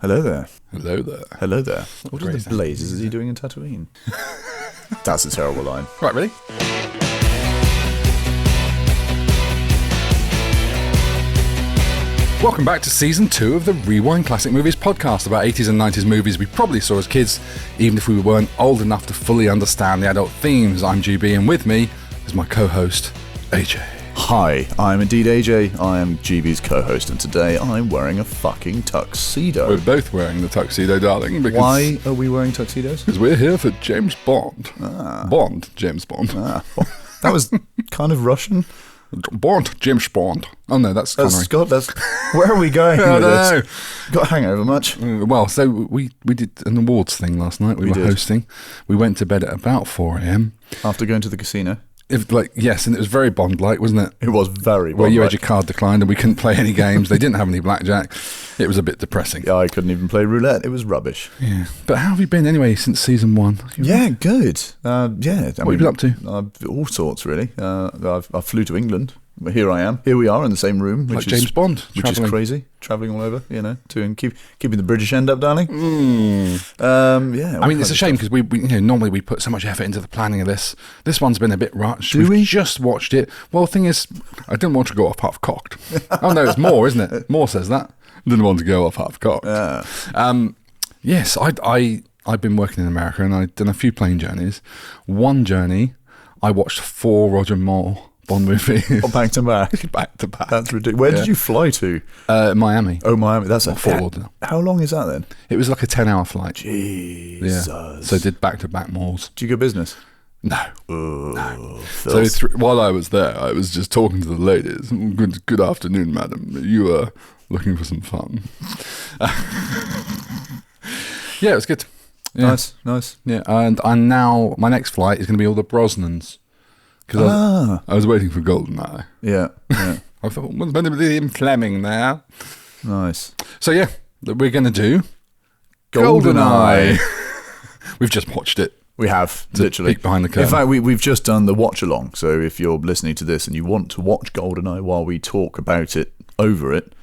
Hello there. Hello there. Hello there. What are the blazes is he doing in Tatooine? That's a terrible line. Right, ready? Welcome back to Season 2 of the Rewind Classic Movies podcast about 80s and 90s movies we probably saw as kids, even if we weren't old enough to fully understand the adult themes. I'm GB, and with me is my co-host, AJ. Hi, I'm indeed AJ. I am GB's co-host, and today I'm wearing a fucking tuxedo. We're both wearing the tuxedo, darling. Because Why are we wearing tuxedos? Because we're here for James Bond. James Bond. That was kind of Russian. James Bond. Oh no, that's Connery. Scott, where are we going with this? know. Got a hangover much? Well, so we did an awards thing last night. We were hosting. We went to bed at about 4 a.m. After going to the casino? Yes, and it was very Bond-like, wasn't it? It was very Bond-like. Where you had your card declined and we couldn't play any games. They didn't have any blackjack. It was a bit depressing. Yeah, I couldn't even play roulette. It was rubbish. Yeah. But how have you been anyway since season 1? Yeah, good. What have you been up to? All sorts, really. I flew to England. Here I am. Here we are in the same room. Like James Bond. Which is crazy. Travelling all over, keeping the British end up, darling. I mean, it's a shame because we normally we put so much effort into the planning of this. This one's been a bit rushed. We've just watched it. Well, the thing is, I didn't want to go off half cocked. Oh no, it's Moore, isn't it? Moore says that. Didn't want to go off half cocked. Yes, I've been working in America and I've done a few plane journeys. One journey, I watched 4 Roger Moore Bond movies. Back to back? Back to back. That's ridiculous. Where did you fly to? Miami. Oh, Miami. That's a Fort Lauderdale. How long is that then? It was like a 10-hour flight. Jesus. Yeah. So I did back-to-back Moores. Do you go business? No. No. So while I was there, I was just talking to the ladies. Good afternoon, madam. You are looking for some fun. Yeah, it was good. Yeah. Nice. Yeah, and now my next flight is going to be all the Brosnans. Because I was waiting for GoldenEye. Yeah. I thought, was Benedict Fleming there? Nice. So yeah, we're going to do GoldenEye. We've just watched it. We have, literally. Peek behind the curtain. In fact, we've just done the watch along. So if you're listening to this and you want to watch GoldenEye while we talk about it, over it,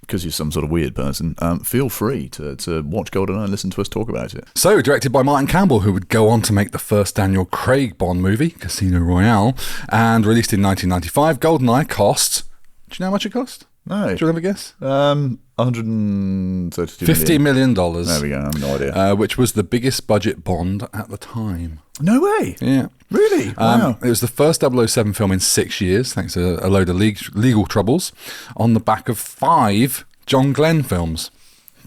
because you're some sort of weird person, feel free to watch GoldenEye and listen to us talk about it. So, directed by Martin Campbell, who would go on to make the first Daniel Craig Bond movie, Casino Royale, and released in 1995, GoldenEye cost... Do you know how much it cost? No. Do you have a guess? $132 $50 million. There we go, I have no idea. Which was the biggest budget Bond at the time. No way. Yeah. Really? Wow. It was the first 007 film in 6 years, thanks to a load of legal troubles, on the back of 5 John Glenn films.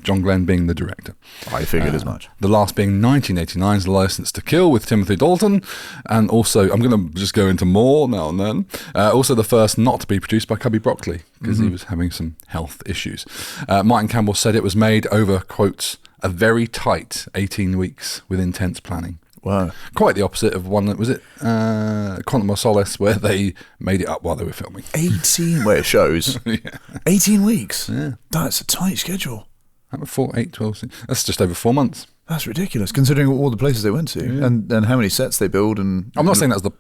John Glenn being the director. I figured as much. The last being 1989's License to Kill with Timothy Dalton, and also, I'm going to just go into more now and then, also the first not to be produced by Cubby Broccoli, because he was having some health issues. Martin Campbell said it was made over, quotes, a very tight 18 weeks with intense planning. Wow. Quite the opposite of one that, was it Quantum of Solace, where they made it up while they were filming. 18, where it shows. Yeah. 18 weeks? Yeah. That's a tight schedule. 4, 8, 12, that's just over 4 months. That's ridiculous, considering all the places they went to and how many sets they build. And I'm not saying that was the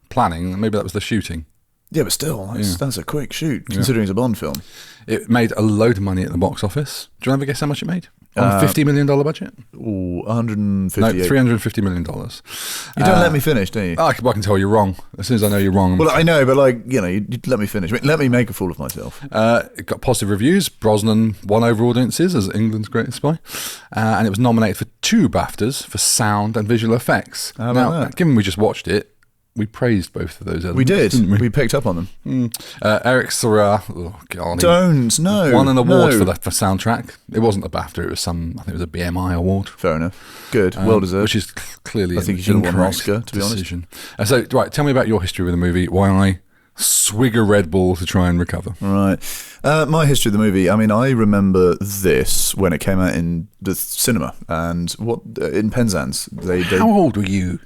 planning, maybe that was the shooting. Yeah, but still, that's a quick shoot, considering it's a Bond film. It made a load of money at the box office. Do you want to guess how much it made? On a $50 million budget? Ooh, $158. No, $350 million. You don't let me finish, do you? I can tell you're wrong. As soon as I know you're wrong. Well, I know, but you'd let me finish. Let me make a fool of myself. It got positive reviews. Brosnan won over audiences as England's greatest spy. And it was nominated for 2 BAFTAs for sound and visual effects. How about that? Given we just watched it, we praised both of those elements. We did. Didn't we? We picked up on them. Eric Serra, Don't, no. won an award for soundtrack. It wasn't a BAFTA, it was I think it was a BMI award. Fair enough. Good, well deserved. Which is clearly I think you should have won an Oscar, to be decision. So, right, tell me about your history with the movie, why I swig a Red Bull to try and recover. Right. My history of the movie, I mean, I remember this when it came out in the cinema, and in Penzance. How old were you?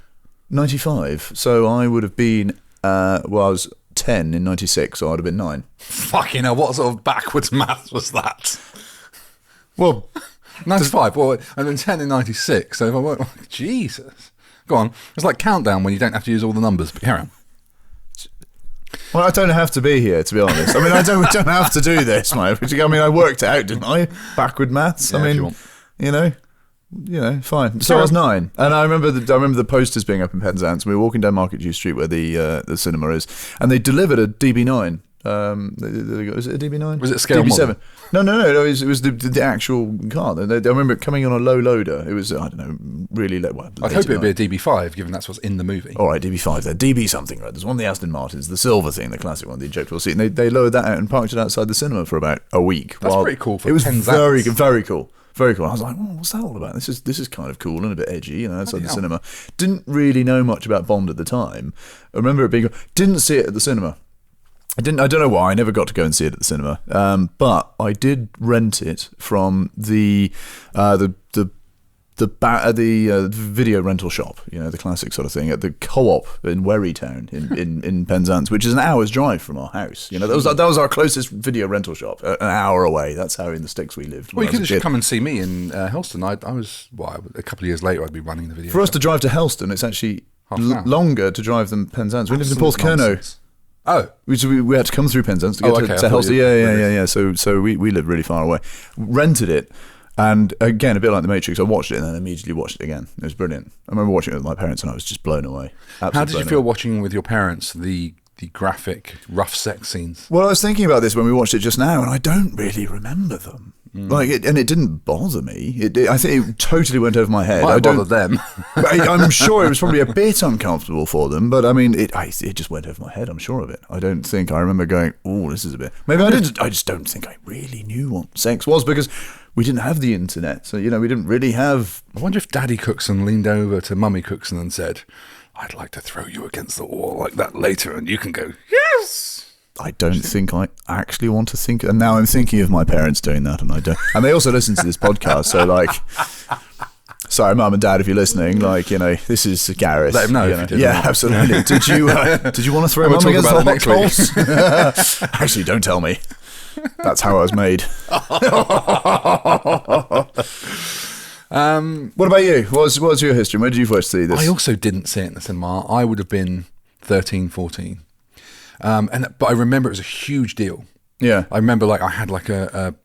95, so I would have been, I was 10 in 96, so I'd have been 9. Fucking hell, what sort of backwards maths was that? Well, 95, well, I'd been 10 in 96, so if I went, Jesus. Go on, it's like Countdown when you don't have to use all the numbers, but carry on. Well, I don't have to be here, to be honest. I mean, I don't have to do this, mate. I mean, I worked it out, didn't I? Backward maths. Yeah, I mean, Fine. So I was 9, and I remember the posters being up in Penzance. We were walking down Market Jew Street where the cinema is, and they delivered a DB9. Was it a DB9? Was it a scale DB7? model? No. It was the actual car. I remember it coming on a low loader. It was, I don't know, really low. Well, I'd hope it'd be a DB5, given that's what's in the movie. All right, DB5 there. DB something, right? There's one of the Aston Martins, the silver thing, the classic one, the ejectable seat. And they lowered that out and parked it outside the cinema for about a week. That's pretty cool for It was Penzance. very cool. Very cool. I was like, what's that all about? This is kind of cool and a bit edgy, outside the cinema. Didn't really know much about Bond at the time. I remember it being... Didn't see it at the cinema. I don't know why. I never got to go and see it at the cinema. But I did rent it from the video rental shop, the classic sort of thing, at the Co-op in Werrytown in Penzance, which is an hour's drive from our house. That was our closest video rental shop, an hour away. That's how in the sticks we lived. Well, you could just come and see me in Helston. I was, a couple of years later, I'd be running the video For us to drive to Helston, it's actually longer to drive than Penzance. We lived in Porthcurno. Oh, we had to come through Penzance to get to Helston. Yeah. So we lived really far away. Rented it. And again, a bit like The Matrix, I watched it and then immediately watched it again. It was brilliant. I remember watching it with my parents and I was just blown away. How did you feel watching with your parents the graphic, rough sex scenes? Well, I was thinking about this when we watched it just now, and I don't really remember them. And it didn't bother me. I think it totally went over my head. Might have bothered them. I'm sure it was probably a bit uncomfortable for them, but I mean, it just went over my head. I'm sure of it. I don't think I remember going, "Oh, this is a bit." Maybe I didn't. I just don't think I really knew what sex was because we didn't have the internet, so we didn't really have. I wonder if Daddy Cookson leaned over to Mummy Cookson and said, "I'd like to throw you against the wall like that later, and you can go yes." I don't think I actually want to think, and now I'm thinking of my parents doing that, and I don't. And they also listen to this podcast, so sorry, Mum and Dad, if you're listening, this is Gareth. Let him know. If you did yeah, absolutely. Did you want to throw Mum against the hot coals? Actually, don't tell me. That's how I was made. What about you? What's your history? Where did you first see this? I also didn't see it in the cinema. I would have been 13, 14. But I remember it was a huge deal. Yeah. I remember I had a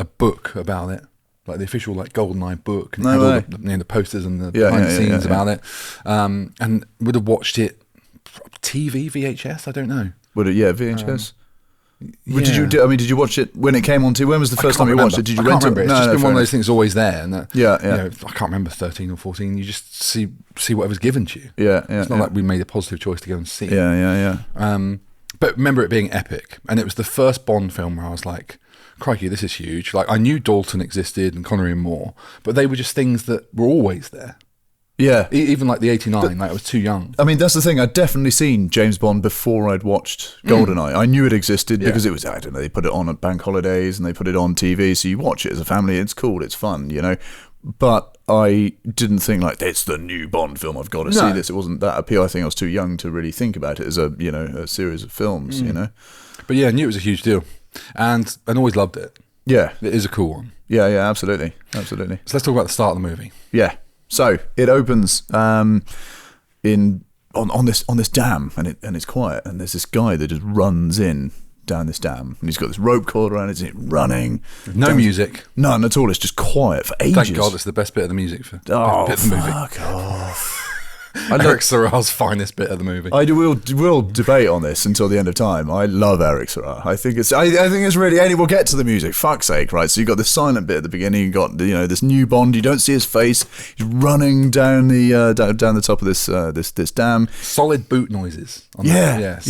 book about it, like the official GoldenEye book, and had all the posters and the behind the scenes about it. And would have watched it TV, VHS, I don't know. Would it? Yeah, VHS. Did you watch it when it came on TV? When was the first time you watched it? Did you rent it? It's just been one of those things always there. And I can't remember 13 or 14. You just see whatever's given to you. Yeah. It's not like we made a positive choice to go and see it. Yeah. But remember it being epic. And it was the first Bond film where I was like, crikey, this is huge. I knew Dalton existed and Connery and Moore, but they were just things that were always there. Yeah. Even the 89, I was too young. I mean, that's the thing. I'd definitely seen James Bond before I'd watched GoldenEye. I knew it existed because it was, I don't know, they put it on at bank holidays and they put it on TV. So you watch it as a family. It's cool. It's fun, But I didn't think it's the new Bond film. I've got to see this. It wasn't that appeal. I think I was too young to really think about it as a series of films, But yeah, I knew it was a huge deal and always loved it. Yeah. It is a cool one. Yeah, absolutely. So let's talk about the start of the movie. Yeah. So it opens on this dam, and it's quiet, and there's this guy that just runs in down this dam, and he's got this rope cord around his neck, running. No music, none at all. It's just quiet for ages. Thank God, it's the best bit of the music for bit of the movie. Fuck off. Eric Serra's finest bit of the movie. We'll debate on this until the end of time. I love Eric Serra. I think it's really. We'll get to the music. Fuck's sake, right? So you got this silent bit at the beginning. You got this new Bond. You don't see his face. He's running down the down the top of this dam. Solid boot noises. Yeah.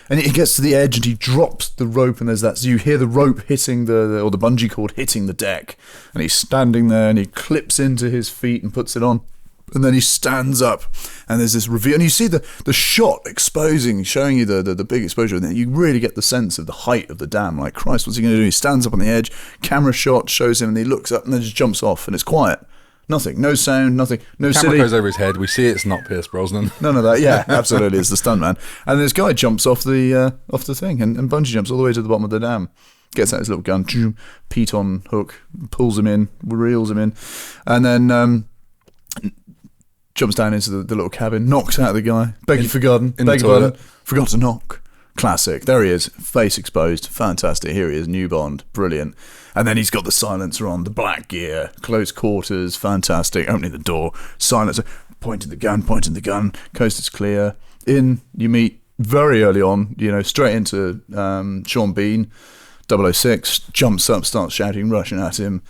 And he gets to the edge and he drops the rope, and there's that. So you hear the rope hitting or the bungee cord hitting the deck, and he's standing there and he clips into his feet and puts it on. And then he stands up, and there's this reveal, and you see the shot showing you the big exposure, and then you really get the sense of the height of the dam. Like, Christ, what's he going to do? He stands up on the edge, camera shot shows him, and he looks up, and then just jumps off, and it's quiet. Nothing, no sound, nothing, no camera goes over his head. We see it's not Pierce Brosnan. None of that. Yeah, absolutely, it's the stuntman. And this guy jumps off the thing, and bungee jumps all the way to the bottom of the dam. Gets out his little gun, piton hook, pulls him in, reels him in, and then jumps down into the little cabin, knocks out the guy, begging for pardon, forgot to knock. classic. There he is, face exposed, fantastic. Here he is, new Bond, brilliant. And then he's got the silencer on, the black gear, close quarters, fantastic. Opening the door, silencer, pointing the gun, coast is clear. In, you meet very early on, straight into Sean Bean, 006, jumps up, starts shouting, rushing at him.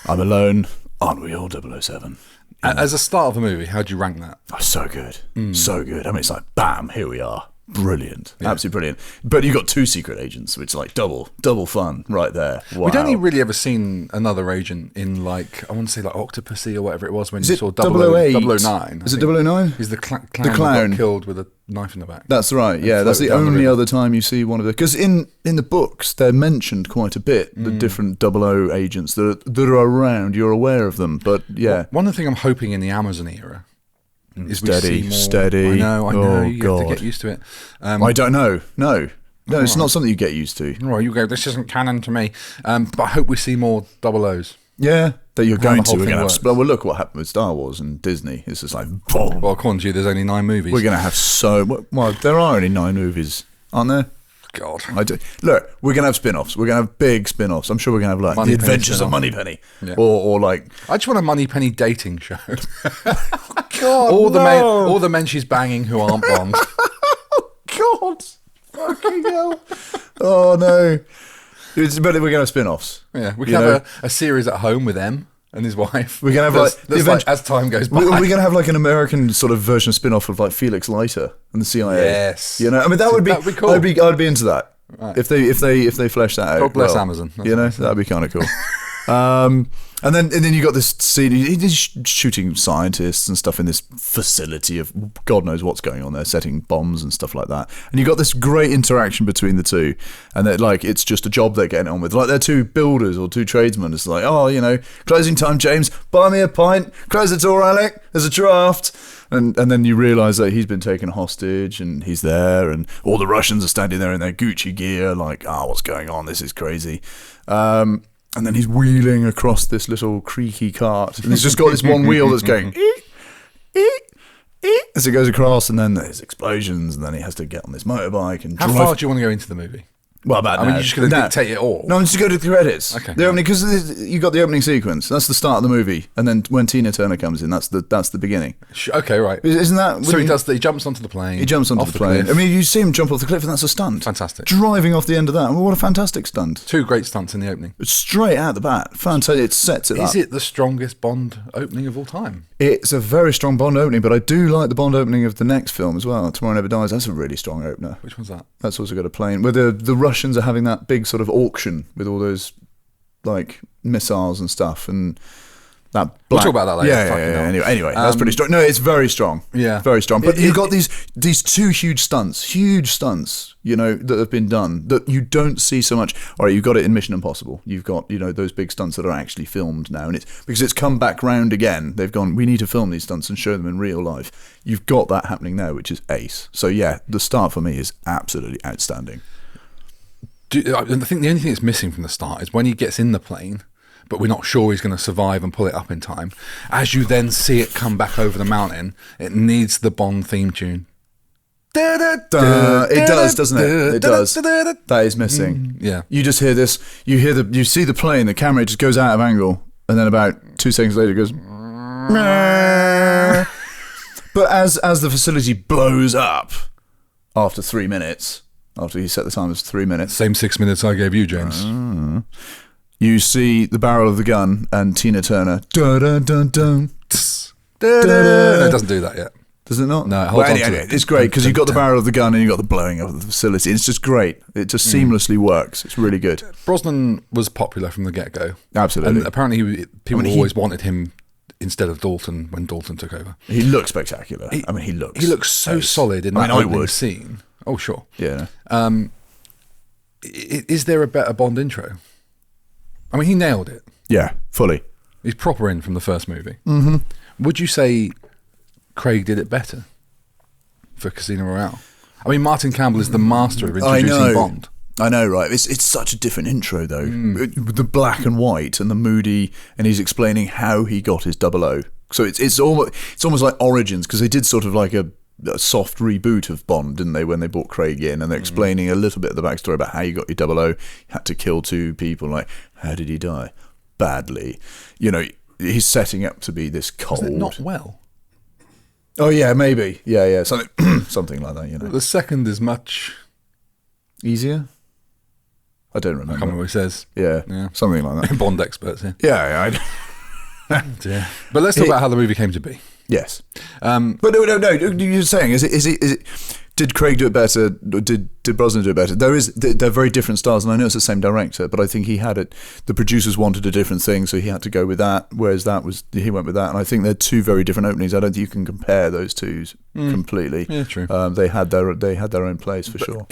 I'm alone, aren't we all, 007? As a start of a movie, how do you rank that? Oh, so good. So good. I mean, it's like, bam, here we are. Brilliant. Yeah. Absolutely brilliant. But you've got 2 secret agents, which is like double fun right there. Wow. We'd only really ever seen another agent in, like, I want to say like Octopussy or whatever it was when you saw 008? 009. Is it 009? He's the clown that got killed with a knife in the back. That's right, yeah. That's the only other time you see one of the... Because in the books, they're mentioned quite a bit, the different 00 agents that are around. You're aware of them, but yeah. Well, one of the things I'm hoping in the Amazon era is steady. I know. Oh, you God. have to get used to it. I don't know. No, it's not something you get used to. Right, you go, this isn't canon to me. But I hope we see more 00s. Yeah, that you're going to. We're going to have. Well, look what happened with Star Wars and Disney. It's just like, boom. Well, according to you, there's only 9 movies. We're going to have well, there are only 9 movies, aren't there? God. Look, we're going to have spin-offs. We're going to have big spin-offs. I'm sure we're going to have like The Adventures of Moneypenny. Yeah. Or like... I just want a Moneypenny dating show. God, all the men she's banging who aren't Bond. God. Fucking hell. Oh, no. But we're going to have spin-offs. Yeah, we can have a series at home with M and his wife. We're going to have like as time goes by. We're going to have like an American sort of version spin-off of like Felix Leiter and the CIA. Yes. I mean, that would be cool. I'd be into that. Right. If they flesh that out. God bless Amazon. That'd be kind of cool. And then you got this scene. He's shooting scientists and stuff in this facility of God knows what's going on there, setting bombs and stuff like that. And you got this great interaction between the two, and that like it's just a job they're getting on with. Like they're 2 builders or 2 tradesmen. It's like, closing time, James. Buy me a pint. Close the door, Alec. There's a draft. And then you realise that he's been taken hostage and he's there, and all the Russians are standing there in their Gucci gear, like, what's going on? This is crazy. And then he's wheeling across this little creaky cart, and he's just got this one wheel that's going as it goes across, and then there's explosions, and then he has to get on this motorbike and drive. How far do you want to go into the movie? Well, about you're just going to dictate it all. No, I'm just going to go to the credits. Okay. Because you got the opening sequence. That's the start of the movie, and then when Tina Turner comes in, that's the beginning. Okay, right. Isn't that? So he jumps onto the plane. He jumps onto the plane. Cliff. I mean, you see him jump off the cliff, and that's a stunt. Fantastic. Driving off the end of that. What a fantastic stunt. 2 great stunts in the opening. Straight out the bat. Fantastic. It sets it up. Is it the strongest Bond opening of all time? It's a very strong Bond opening, but I do like the Bond opening of the next film as well. Tomorrow Never Dies. That's a really strong opener. Which one's that? That's also got a plane where the Russians are having that big sort of auction with all those like missiles and stuff, and that we'll talk about that later. Yeah. Anyway, that's pretty strong. No, it's very strong. Yeah, very strong. But you've got these 2 huge stunts, that have been done that you don't see so much. All right, you've got it in Mission Impossible. You've got those big stunts that are actually filmed now, and it's because it's come back round again. They've gone, we need to film these stunts and show them in real life. You've got that happening now, which is ace. So yeah, the start for me is absolutely outstanding. I think the only thing that's missing from the start is when he gets in the plane, but we're not sure he's going to survive and pull it up in time. As you then see it come back over the mountain, it needs the Bond theme tune. It does, doesn't it? It does. That is missing. Yeah. You just hear this. You see the plane. The camera just goes out of angle, and then about 2 seconds later, it goes. But as the facility blows up after 3 minutes. After he set the time as 3 minutes. Same 6 minutes I gave you, James. You see the barrel of the gun and Tina Turner. No, it doesn't do that yet. Does it not? No, it holds on to it. It's great because you've got the barrel of the gun and you've got the blowing of the facility. It's just great. It just seamlessly works. It's really good. Brosnan was popular from the get-go. Absolutely. And apparently people always wanted him instead of Dalton when Dalton took over. He looks spectacular. He looks so solid in that opening scene. Oh, sure. Yeah. Is there a better Bond intro? I mean, he nailed it. Yeah, fully. He's proper in from the first movie. Mm-hmm. Would you say Craig did it better for Casino Royale? I mean, Martin Campbell is the master of introducing Bond. I know, right? It's such a different intro, though. With the black and white and the moody, and he's explaining how he got his 00. So it's almost like Origins, because they did sort of like a a soft reboot of Bond, didn't they, when they brought Craig in, and they're explaining a little bit of the backstory about how you got your 00, you had to kill 2 people, like, how did he die? Badly. You know, he's setting up to be this cold... Was it not well? Oh, yeah, maybe. Yeah, something like that, you know. The second is much... Easier? I don't remember. I can't remember what he says. Yeah, something like that. Bond experts here. Yeah. Yeah. But let's talk about how the movie came to be. Yes. But no. You're saying, is it? Did Craig do it better? Did Brosnan do it better? They're very different styles, and I know it's the same director, but I think he had it. The producers wanted a different thing, so he had to go with that. Whereas he went with that, and I think they're 2 very different openings. I don't think you can compare those 2 completely. Yeah, true. They had their own place for sure.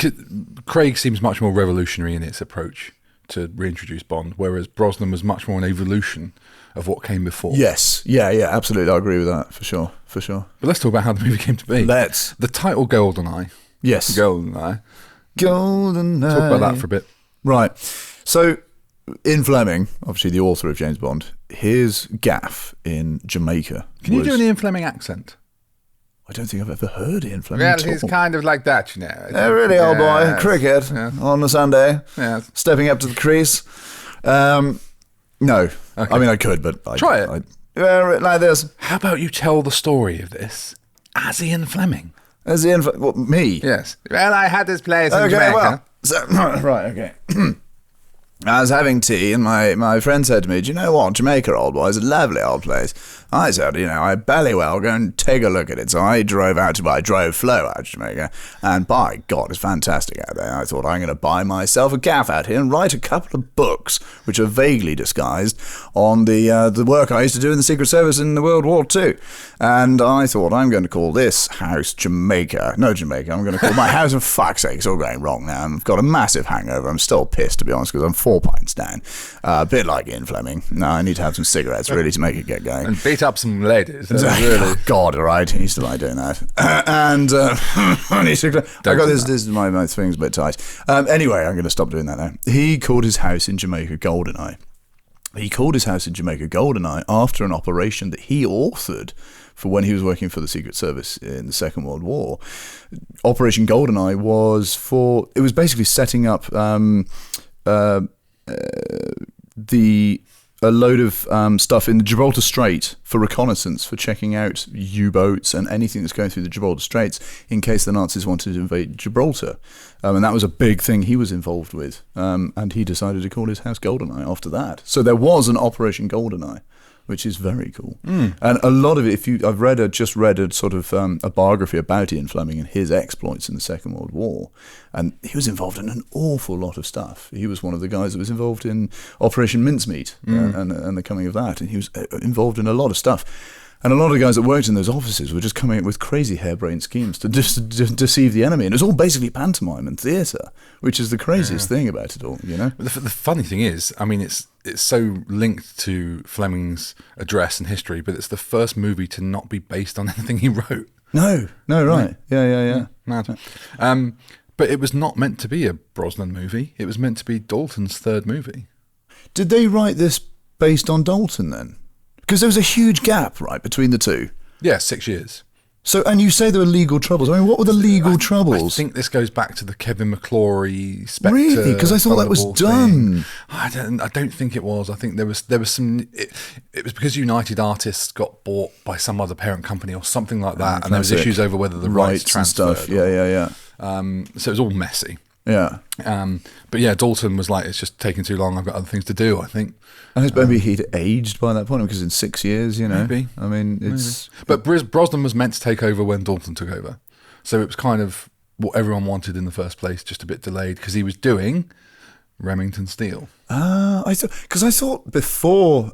Craig seems much more revolutionary in its approach to reintroduce Bond, whereas Brosnan was much more an evolution of what came before. Yes, yeah, absolutely. I agree with that for sure. But let's talk about how the movie came to be. The title GoldenEye. Yes. GoldenEye. GoldenEye. Talk about that for a bit. Right. So, Ian Fleming, obviously the author of James Bond, his gaff in Jamaica. Can you do an Ian Fleming accent? I don't think I've ever heard Ian Fleming. Well, he's kind of like that, you know. Oh, really, old boy? Cricket on a Sunday? Yes. Stepping up to the crease? No. Okay. I mean, I could, but... Try it. Like this. How about you tell the story of this as Ian Fleming? As Ian Fleming? What, me? Yes. Well, I had this place in Jamaica. Well, right, okay. I was having tea, and my friend said to me, do you know what, Jamaica, old boy, is a lovely old place. I said, I belly well, go and take a look at it. So I drove flow out to Jamaica, and by God, it's fantastic out there. I thought, I'm going to buy myself a gaff out here and write a couple of books, which are vaguely disguised, on the work I used to do in the Secret Service in the World War II. And I thought, I'm going to call this house Jamaica. No, Jamaica. I'm going to call my house, for fuck's sake, it's all going wrong now. I've got a massive hangover. I'm still pissed, to be honest, because I'm 4 pints down. A bit like Ian Fleming. No, I need to have some cigarettes, really, to make it get going. And beat up some ladies. Really. God, all right. He used to like doing that. I got this my thing's a bit tight. Anyway, I'm going to stop doing that now. He called his house in Jamaica GoldenEye. He called his house in Jamaica GoldenEye after an operation that he authored for when he was working for the Secret Service in the Second World War. Operation GoldenEye was basically setting up a load of stuff in the Gibraltar Strait for reconnaissance, for checking out U-boats and anything that's going through the Gibraltar Straits in case the Nazis wanted to invade Gibraltar. And that was a big thing he was involved with. And he decided to call his house GoldenEye after that. So there was an Operation GoldenEye, which is very cool. And a lot of it, I've just read a sort of a biography about Ian Fleming and his exploits in the Second World War, and he was involved in an awful lot of stuff. He was one of the guys that was involved in Operation Mincemeat and the coming of that, and he was involved in a lot of stuff. And a lot of the guys that worked in those offices were just coming up with crazy harebrained schemes to deceive the enemy. And it was all basically pantomime and theatre, which is the craziest thing about it all, you know? The funny thing is, I mean, it's so linked to Fleming's address and history, but it's the first movie to not be based on anything he wrote. No, right. Yeah. Mad. But it was not meant to be a Brosnan movie. It was meant to be Dalton's third movie. Did they write this based on Dalton then? Because there was a huge gap, right, between the two. Yeah, 6 years. So, and you say there were legal troubles. I mean, what were the legal troubles? I think this goes back to the Kevin McClory Spectre. Really? Because I thought that was done. I don't think it was. I think there was some. It was because United Artists got bought by some other parent company or something like that, and there was issues over whether the rights transferred. And stuff. Yeah. So it was all messy. Yeah. But yeah, Dalton was like, it's just taking too long. I've got other things to do, I think. And maybe he'd aged by that point, because in 6 years, you know. Maybe. I mean, it's... But Brosnan was meant to take over when Dalton took over. So it was kind of what everyone wanted in the first place, just a bit delayed, because he was doing Remington Steele. I thought before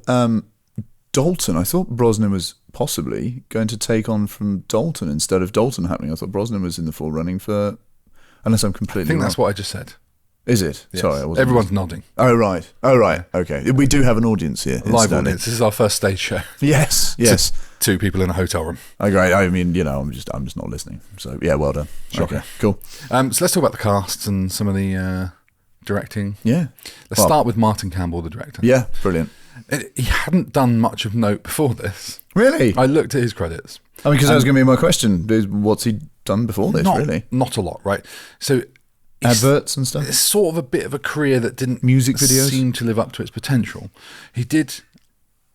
Dalton, I thought Brosnan was possibly going to take on from Dalton instead of Dalton happening. I thought Brosnan was in the full running for... Unless I'm completely wrong. That's what I just said. Is it? Yes. Sorry, I wasn't. Everyone's nodding. Oh, right. Okay. We do have an audience here. Live audience. This is our first stage show. Yes. Two people in a hotel room. Oh, great. I mean, you know, I'm just not listening. So, yeah, well done. Shocking. Okay, cool. So let's talk about the casts and some of the directing. Yeah. Let's start with Martin Campbell, the director. Yeah, brilliant. He hadn't done much of note before this. Really? I looked at his credits. I mean, because that was going to be my question. What's he done before this, really? Not a lot, right? So adverts and stuff? It's sort of a bit of a career that didn't music videos seem to live up to its potential.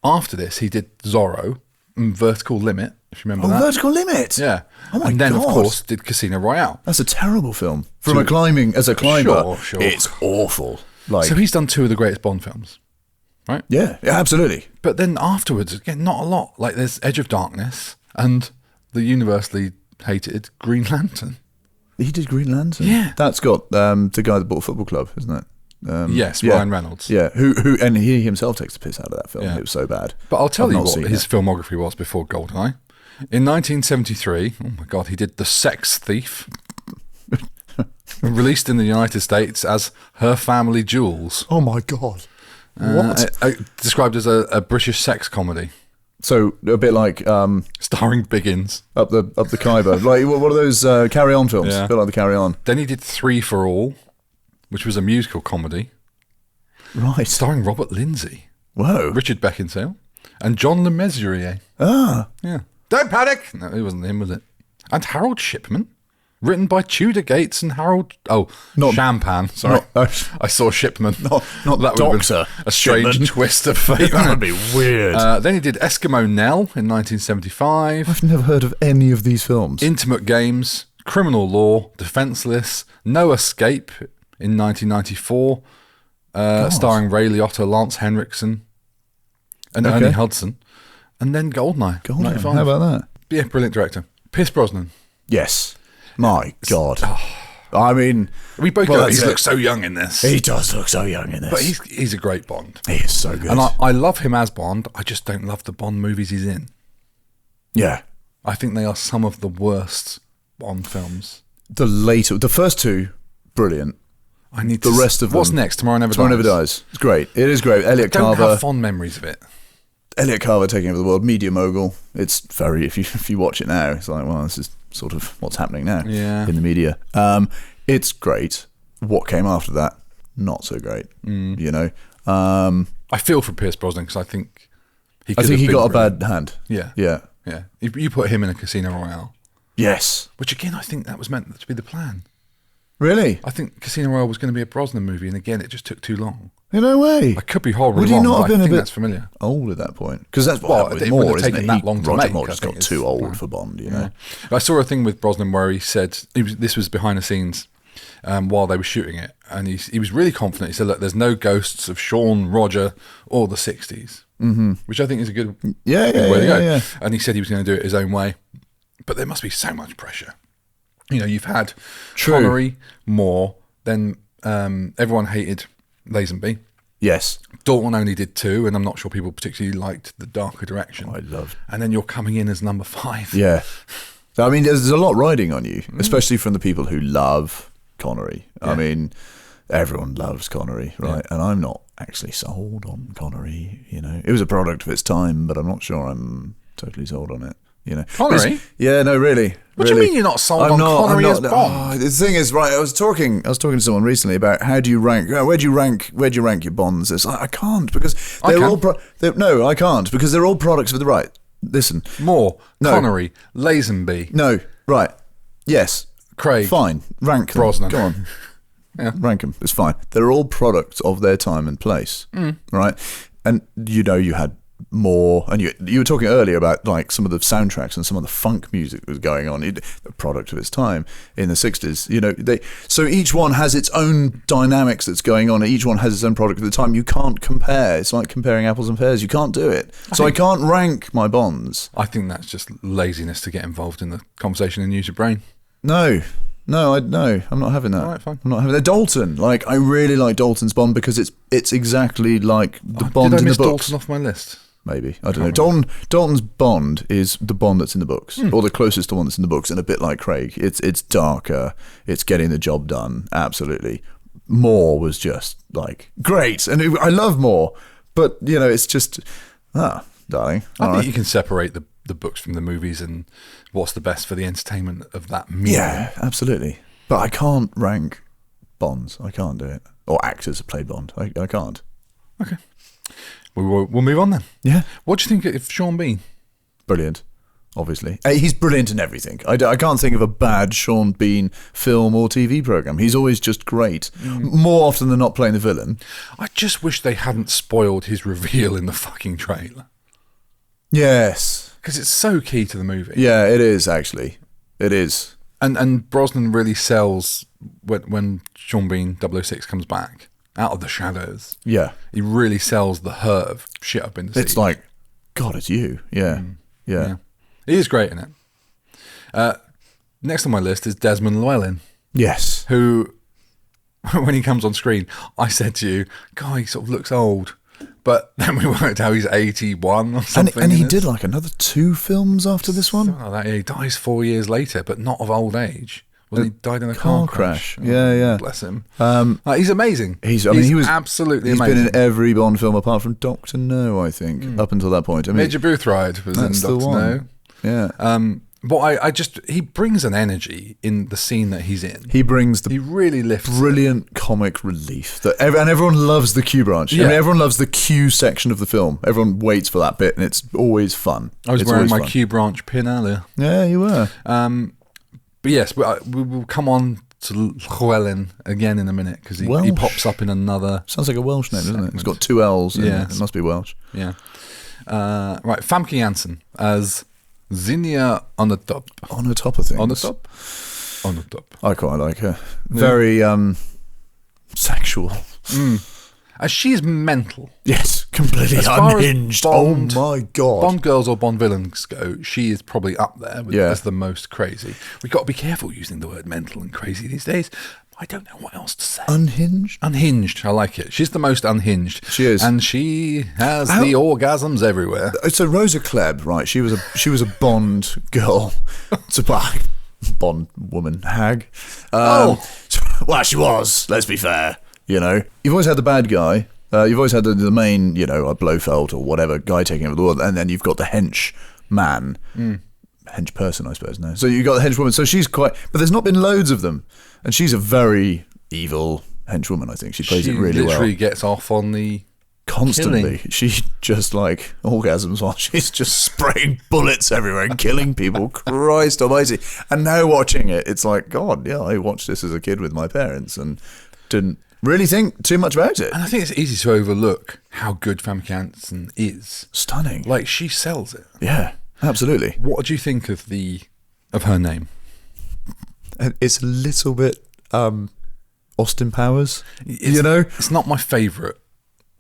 After this, he did Zorro and Vertical Limit, if you remember that. Vertical Limit? Yeah. Oh my God. And then, of course, did Casino Royale. That's a terrible film. As a climber, sure. It's awful. So he's done 2 of the greatest Bond films, right? Yeah, absolutely. But then afterwards, again, not a lot. Like there's Edge of Darkness and the universally hated Green Lantern. He did Green Lantern? Yeah. That's got the guy that bought a football club, isn't it? Yes, Ryan Reynolds. Yeah, who and he himself takes the piss out of that film. Yeah. It was so bad. But I'll tell you what his filmography was before GoldenEye. In 1973, oh my God, he did The Sex Thief, released in the United States as Her Family Jewels. Oh my God. What? Described as a British sex comedy. So a bit like starring Biggins up the Khyber. Like what are those Carry On films? Yeah. A bit like the Carry On. Then he did 3 for All, which was a musical comedy. Right. Starring Robert Lindsay. Whoa. Richard Beckinsale. And John Le Mesurier. Ah. Yeah. Don't panic! No, it wasn't him, was it? And Harold Shipman. Written by Tudor Gates and Harold... Oh, not Champagne. Sorry. I saw Shipman. Not that Doctor. A strange Shipman. Twist of fate. That would be weird. Then he did Eskimo Nell in 1975. I've never heard of any of these films. Intimate Games, Criminal Law, Defenseless, No Escape in 1994, starring Ray Liotta, Lance Henriksen, and Ernie Hudson. And then GoldenEye. GoldenEye. How about that? Yeah, brilliant director. Pierce Brosnan. Yes. My God. I mean... We both go, he looks so young in this. He does look so young in this. But he's a great Bond. He is so good. And I love him as Bond. I just don't love the Bond movies he's in. Yeah. I think they are some of the worst Bond films. The first 2, brilliant. The rest of them... What's next? Tomorrow Never Dies. Tomorrow Never Dies. It's great. It is great. Elliot Carver. I don't have fond memories of it. Elliot Carver taking over the world, media mogul. It's very, if you watch it now, it's like, well, this is sort of what's happening now in the media. It's great. What came after that, not so great. You know, I feel for Pierce Brosnan because I think he got a bad hand. Yeah. You put him in a Casino Royale. Yes. Which again, I think that was meant to be the plan. Really? I think Casino Royale was going to be a Brosnan movie, and again, it just took too long. No way. I could be horribly wrong. Would he not have been a bit that's familiar. old at that point? Because that's what happened with Moore, isn't it? That long to Roger make, Moore just got too old for Bond, you know. I saw a thing with Brosnan where he said this was behind the scenes while they were shooting it, and he was really confident. He said, "Look, there's no ghosts of Sean, Roger, or the '60s," which I think is a good way to go. Yeah. And he said he was going to do it his own way, but there must be so much pressure. You know, you've had Connery, Moore, then everyone hated Lazenby. Yes. Dalton only did 2, and I'm not sure people particularly liked the darker direction. I loved. And then you're coming in as number 5. Yeah. So, I mean, there's a lot riding on you, especially from the people who love Connery. Yeah. I mean, everyone loves Connery, right? Yeah. And I'm not actually sold on Connery, you know. It was a product of its time, but I'm not sure I'm totally sold on it. You know, Connery? Yeah, no, really. What do you mean you're not sold on Connery as Bond? The thing is, right? I was talking to someone recently about how do you rank? Where do you rank your Bonds? It's like, I can't because they're all. No, I can't because they're all products of the right. Listen, Moore, Connery, Lazenby. No, right? Yes, Craig. Fine, rank them. Brosnan. Go on. Yeah. Rank them. It's fine. They're all products of their time and place, right? And you know, you had more, and you were talking earlier about like some of the soundtracks and some of the funk music that was going on, a product of its time in the 60s. You know, so each one has its own dynamics that's going on. Each one has its own product at the time. You can't compare. It's like comparing apples and pears. You can't do it. I can't rank my Bonds. I think that's just laziness to get involved in the conversation and use your brain. No, I'm not having that. All right, fine. I'm not having that. Dalton, like I really like Dalton's Bond because it's exactly like the Bond in the books. Did I miss Dalton off my list? Maybe. I don't know. Dalton's Bond is the Bond that's in the books, or the closest to one that's in the books, and a bit like Craig. It's darker. It's getting the job done. Absolutely. Moore was just like great, and I love Moore, but you know, it's just darling. I think you can separate the books from the movies and what's the best for the entertainment of that medium. Yeah, absolutely. But I can't rank Bonds. I can't do it. Or actors that played Bond. I can't. Okay. We'll move on then. Yeah. What do you think of Sean Bean? Brilliant. obviously. He's brilliant in everything. I can't think of a bad Sean Bean film or TV program. He's always just great. More often than not playing the villain. I just wish they hadn't spoiled his reveal in the fucking trailer. Yes. Because it's so key to the movie. Yeah, it is, actually. It is. And Brosnan really sells when Sean Bean 006 comes back out of the shadows. Yeah. He really sells the hurt of shit I've been to see. It's like, God, it's you. Yeah. Yeah. He is great in it. Next on my list is Desmond Llewellyn. Yes. Who, when he comes on screen, I said to you, God, he sort of looks old. But then we worked out he's 81 or something. And he did like another 2 films after this one. Something like that. Yeah, he dies 4 years later, but not of old age. Well, he died in a car crash. Yeah. Bless him. He's amazing. He was absolutely amazing. amazing. He's been in every Bond film apart from Dr. No, I think, up until that point. I mean, Major Boothride was in Dr. No. Yeah. But he brings an energy in the scene that he's in. He brings He really lifts brilliant comic relief. And everyone loves the Q branch. Yeah. I mean, everyone loves the Q section of the film. Everyone waits for that bit, and it's always fun. I was wearing my Q branch pin earlier. Yeah, you were. But yes, we will come on to Llewellyn again in a minute because he pops up in another. Sounds like a Welsh name, doesn't it? It's got 2 L's. Yeah, it must be Welsh. Yeah. Right, Famke Janssen as Zinnia on the top. On the top of things. On the top. On the top. I quite like her. Very sexual. As she's mental. Yes, completely unhinged. Bond, oh my God. Bond girls or Bond villains go, she is probably up there as the most crazy. We've got to be careful using the word mental and crazy these days. I don't know what else to say. Unhinged? Unhinged. I like it. She's the most unhinged. She is. And she has the orgasms everywhere. So Rosa Klebb, right, she was a Bond girl. It's a Bond woman, hag. Well, she was, let's be fair. You know, you've always had the bad guy. You've always had the main, a Blofeld or whatever guy taking over the world, and then you've got the hench man, hench person, I suppose. No, so you've got the hench woman. So she's but there's not been loads of them, and she's a very evil hench woman. I think she plays it really well. She literally gets off on the constantly. killing. She just like orgasms while she's just spraying bullets everywhere and killing people. Christ Almighty! And now watching it, it's like, God, yeah, I watched this as a kid with my parents and didn't really think too much about it. And I think it's easy to overlook how good Famke Janssen is. Stunning. Like, she sells it. Yeah, absolutely. What do you think of her name? It's a little bit Austin Powers. It's not my favourite.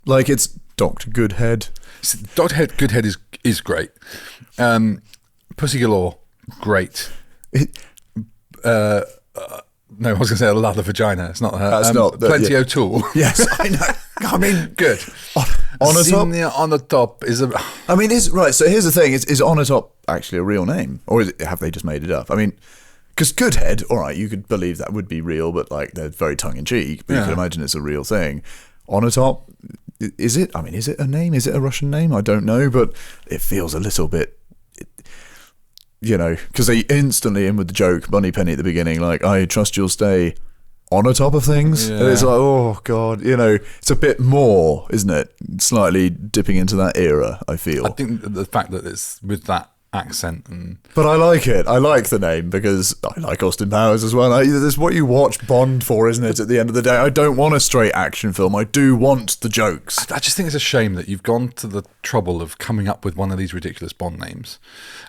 Like, it's Dr. Goodhead. Dr. Goodhead is great. Pussy Galore, great. No, I was going to say a lot of vagina. It's not her. That's not. Plenty O'Toole. Yes, I know. I mean, good. On the top. On the top is a. I mean, right. So here's the thing: is on the top actually a real name, or have they just made it up? I mean, because Goodhead, all right, you could believe that would be real, but like they're very tongue in cheek. But you can imagine it's a real thing. On the top, is it? I mean, is it a name? Is it a Russian name? I don't know, but it feels a little bit. Because they instantly in with the joke, Bunny Penny at the beginning, like, I trust you'll stay on the top of things. Yeah. And it's like, oh, God, it's a bit more, isn't it? Slightly dipping into that era, I feel. I think the fact that it's with that accent. But I like it. I like the name because I like Austin Powers as well. That's what you watch Bond for, isn't it? At the end of the day, I don't want a straight action film. I do want the jokes. I just think it's a shame that you've gone to the trouble of coming up with one of these ridiculous Bond names.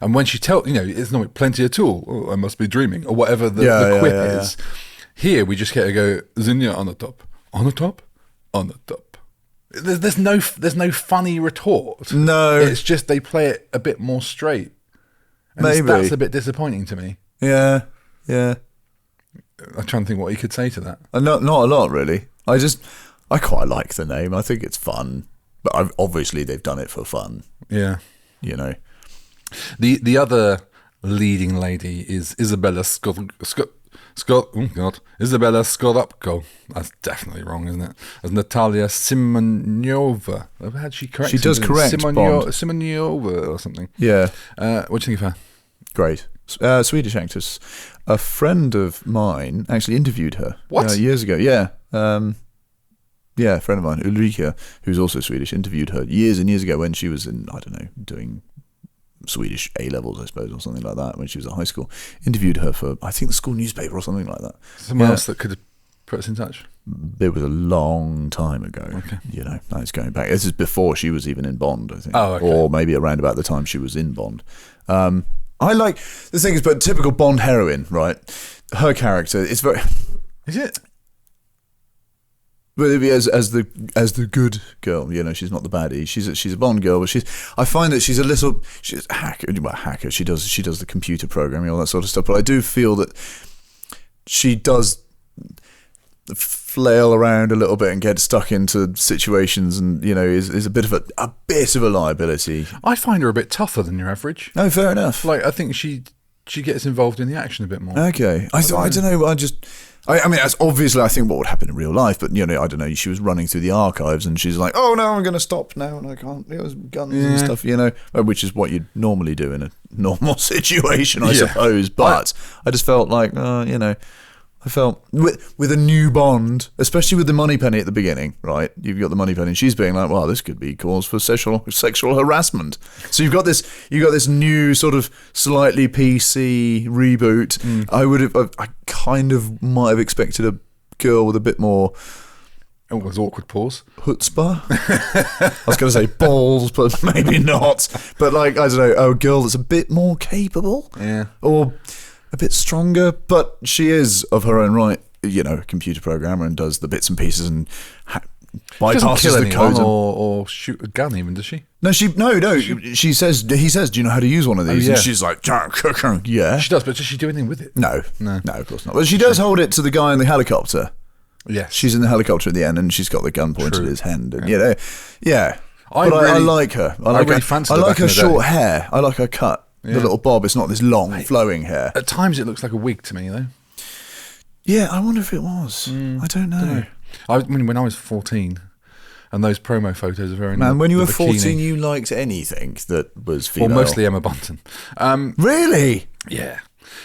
And when she it's not Plenty O'Toole, oh, I must be dreaming, or whatever the quip is. Here, we just get to go, Zinnia on the top. On the top? On the top. There's no funny retort. No. It's just they play it a bit more straight. And maybe. That's a bit disappointing to me. Yeah. I'm trying to think what you could say to that. Not a lot, really. I quite like the name. I think it's fun. But obviously they've done it for fun. Yeah. The other leading lady is Isabella Isabella Scorupco. That's definitely wrong, isn't it? As Natalia Simonova. Had she correct? She does correct Simonova or something. Yeah. What do you think of her? Great. Swedish actress. A friend of mine actually interviewed her. What? Years ago. Yeah. Yeah, a friend of mine, Ulrika, who's also Swedish, interviewed her years and years ago when she was in, I don't know, doing Swedish A-levels, I suppose, or something like that, when she was at high school. Interviewed her for, I think, the school newspaper or something like that. Someone else that could have put us in touch? It was a long time ago. Okay. You know, that's going back. This is before she was even in Bond, I think. Oh, okay. Or maybe around about the time she was in Bond. I like, the thing is, but typical Bond heroine, right? Her character, it's very... Is it? But as the good girl, you know, she's not the baddie. She's a Bond girl, but I find that she's a hacker. She does the computer programming, all that sort of stuff. But I do feel that she does flail around a little bit and get stuck into situations, and you know, is a bit of a liability. I find her a bit tougher than your average. Oh, fair enough. Like, I think she gets involved in the action a bit more. Okay, I don't know. I mean, that's obviously, I think, what would happen in real life, but, you know, I don't know, she was running through the archives and she's like, oh, no, I'm going to stop now and I can't, there's guns and stuff, you know, which is what you'd normally do in a normal situation, I suppose, but I just felt like, you know, I felt with a new Bond, especially with the Moneypenny at the beginning, right? You've got the Moneypenny, and she's being like, "Well, this could be cause for sexual harassment." So you've got this new sort of slightly PC reboot. I kind of might have expected a girl with a bit more. Oh, it was awkward pause. Chutzpah. I was going to say balls, but maybe not. But like, I don't know, a girl that's a bit more capable, or a bit stronger, but she is of her own right, you know, a computer programmer and does the bits and pieces and bypasses the code or shoot a gun, even, does she? No, he says, do you know how to use one of these? And she's like, yeah. She does, but does she do anything with it? No, of course not. But she does hold it to the guy in the helicopter. Yes. She's in the helicopter at the end and she's got the gun pointed at his hand. And, you know, I like her. I like her short hair. I like her cut. The little bob, it's not this long, flowing hair. At times it looks like a wig to me, though. Yeah, I wonder if it was. I don't know. I mean, when I was 14, and those promo photos of her in when you were bikini, 14, you liked anything that was female? Or mostly Emma Bunton. Really? Yeah.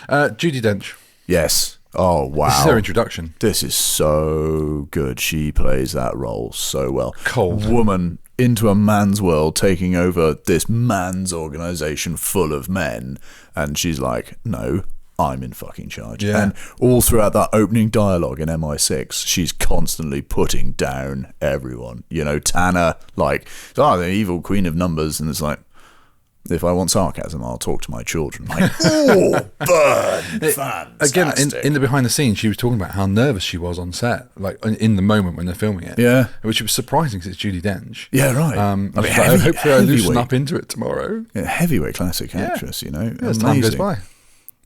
Judi Dench. Yes. Oh, wow. This is her introduction. This is so good. She plays that role so well. Cold. Woman into a man's world, taking over this man's organisation full of men, and she's like, no, I'm in fucking charge. And all throughout that opening dialogue in MI6, she's constantly putting down everyone. You know, Tanner, like, the evil queen of numbers, and it's like, if I want sarcasm, I'll talk to my children. Like, oh, burn! Fantastic. Again, in the behind the scenes, she was talking about how nervous she was on set, like in the moment when they're filming it. Yeah, which was surprising because it's Judi Dench. Yeah, right. I mean, hopefully I loosen up into it tomorrow. Yeah, heavyweight classic actress, you know. As time goes by.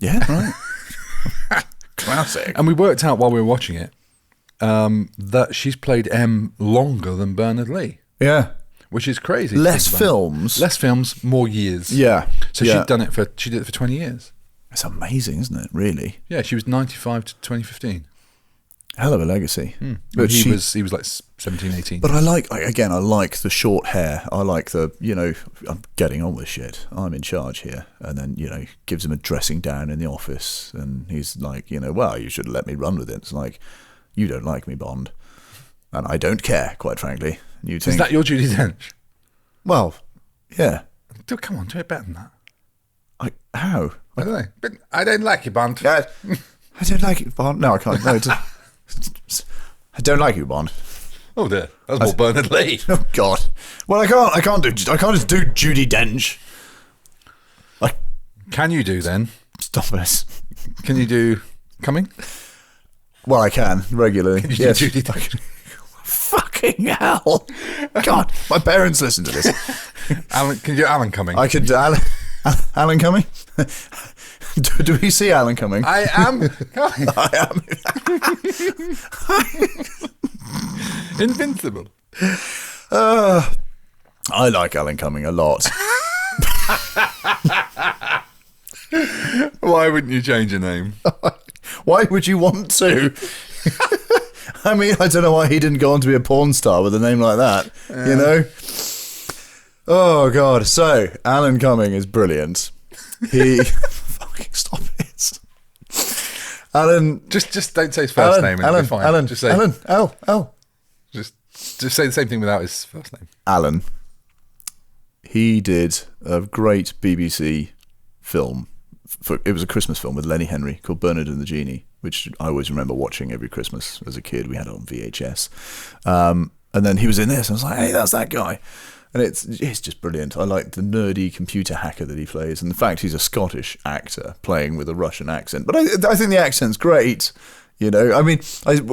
Yeah, right. Classic. And we worked out while we were watching it that she's played M longer than Bernard Lee. Yeah. Which is crazy. Less films, more years. Yeah. So she did it for 20 years. It's amazing, isn't it? Really. Yeah, she was 95 to 2015. Hell of a legacy. But he was like 17, 18. But I like the short hair. I like the, you know, I'm getting on with shit. I'm in charge here. And then, you know, gives him a dressing down in the office. And he's like, you know, well, you should let me run with it. It's like, you don't like me, Bond. And I don't care, quite frankly. You think, is that your Judi Dench? Well, yeah. Come on, do it better than that. How? I don't know. But I don't like you, Bond. I don't like you, Bond. No, I can't. No, I don't like you, Bond. Oh dear, that's more Bernard Lee. Oh God. Well, I can't just do Judi Dench. Can you do then? Stop this. Can you do Coming? Well, I can regularly. Can you do Judi Dench? Fucking hell! God, my parents listen to this. Alan, can you do Alan Coming? I could do Alan Coming. Do we see Alan Coming? I am coming. I am Invincible. I like Alan Coming a lot. Why wouldn't you change your name? Why would you want to? I mean, I don't know why he didn't go on to be a porn star with a name like that, you know? Oh, God. So, Alan Cumming is brilliant. He... Fucking stop it. Alan... Just don't say his first name and it'll be fine. Alan, just say, Alan, Al. Just say the same thing without his first name. Alan. he did a great BBC film. It was a Christmas film with Lenny Henry called Bernard and the Genie, which I always remember watching every Christmas as a kid. We had it on VHS. And then he was in this, and I was like, hey, that's that guy. And it's just brilliant. I like the nerdy computer hacker that he plays, and the fact he's a Scottish actor playing with a Russian accent. But I think the accent's great. You know, I mean,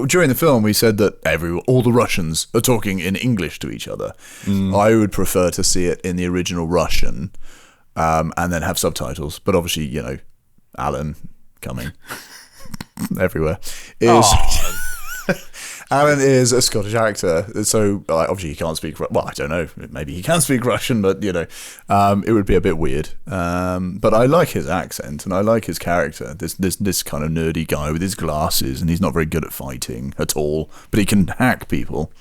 during the film, we said that all the Russians are talking in English to each other. I would prefer to see it in the original Russian, and then have subtitles. But obviously, you know, Alan coming everywhere is... Alan is a Scottish actor, so obviously he can't speak... Well, I don't know. Maybe he can speak Russian, but, you know, it would be a bit weird. But I like his accent, and I like his character. This kind of nerdy guy with his glasses, and he's not very good at fighting at all, but he can hack people.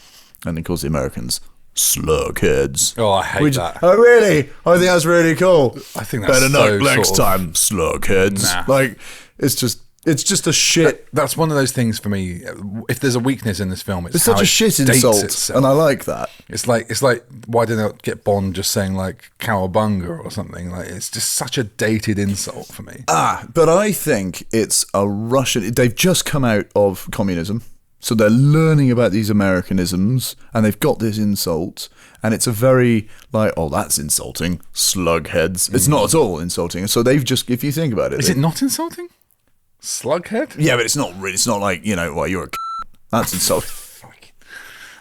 And he calls the Americans slugheads. Oh, I hate that. Oh, really? I think that's really cool. I think that's better so not next time, slugheads. Nah. Like, it's just a shit. That's one of those things for me. If there's a weakness in this film, it's such a shit insult, itself. and I like that. It's like why didn't they get Bond just saying like cowabunga or something? Like it's just such a dated insult for me. But I think it's a Russian. They've just come out of communism, so they're learning about these Americanisms, and they've got this insult, and it's a very like, oh, that's insulting, slugheads. It's not at all insulting. So they've just, if you think about it, is it not insulting? Slughead? Yeah, but it's not really. It's not like, you know, well, you're a that's insulting.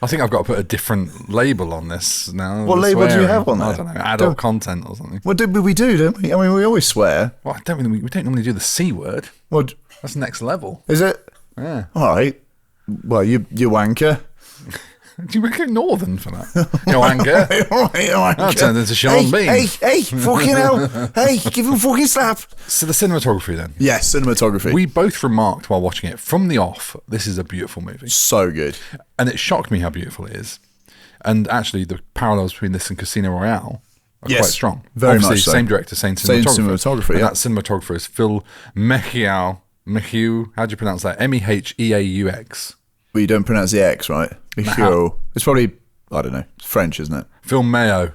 I think I've got to put a different label on this now. What label do you have on that? I don't know, adult content or something. Well, we do, don't we? I mean, we always swear. Well, we don't normally do the C word. Well, that's next level. is it? Yeah. All right. Well, you wanker. Do you reckon Northern for that? You wanker. That turned into Sean Bean. Hey, fucking hell. Hey, give him a fucking slap. So the cinematography then. Yes, cinematography. We both remarked while watching it from the off, this is a beautiful movie. So good. And it shocked me how beautiful it is. And actually the parallels between this and Casino Royale are quite strong. Very Obviously, much so. Same director, same cinematographer. And that cinematographer is Phil Meheau. How do you pronounce that? Meheaux. Well, you don't pronounce the X, right? Meheau. It's probably, I don't know, it's French, isn't it? Phil Mayo.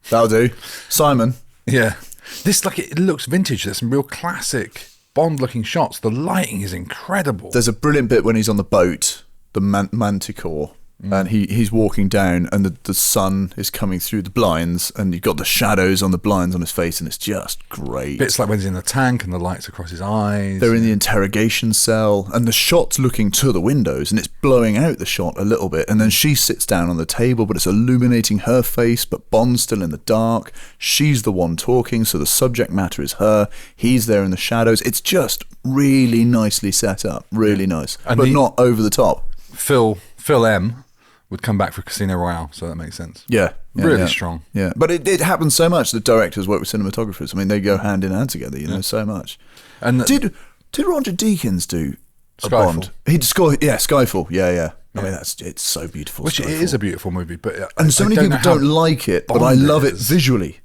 That'll do. Simon. Yeah. This, like, it looks vintage. There's some real classic Bond-looking shots. The lighting is incredible. There's a brilliant bit when he's on the boat, the Manticore, and he's walking down, and the sun is coming through the blinds, and you've got the shadows on the blinds on his face, and it's just great. Bits like when he's in the tank and the lights across his eyes. They're in the interrogation cell, and the shot's looking to the windows, and it's blowing out the shot a little bit, and then she sits down on the table, but it's illuminating her face, but Bond's still in the dark. She's the one talking, so the subject matter is her. He's there in the shadows. It's just really nicely set up, really nice, and but not over the top. Phil M would come back for Casino Royale, so that makes sense. Yeah. Really strong. Yeah. But it happens so much that directors work with cinematographers. I mean, they go hand in hand together, you know, so much. And did Roger Deakins do a Bond? He scored, Skyfall. Yeah. I mean, it's so beautiful. Which Skyfall. It is a beautiful movie, but and so many people don't like it, but I love it visually.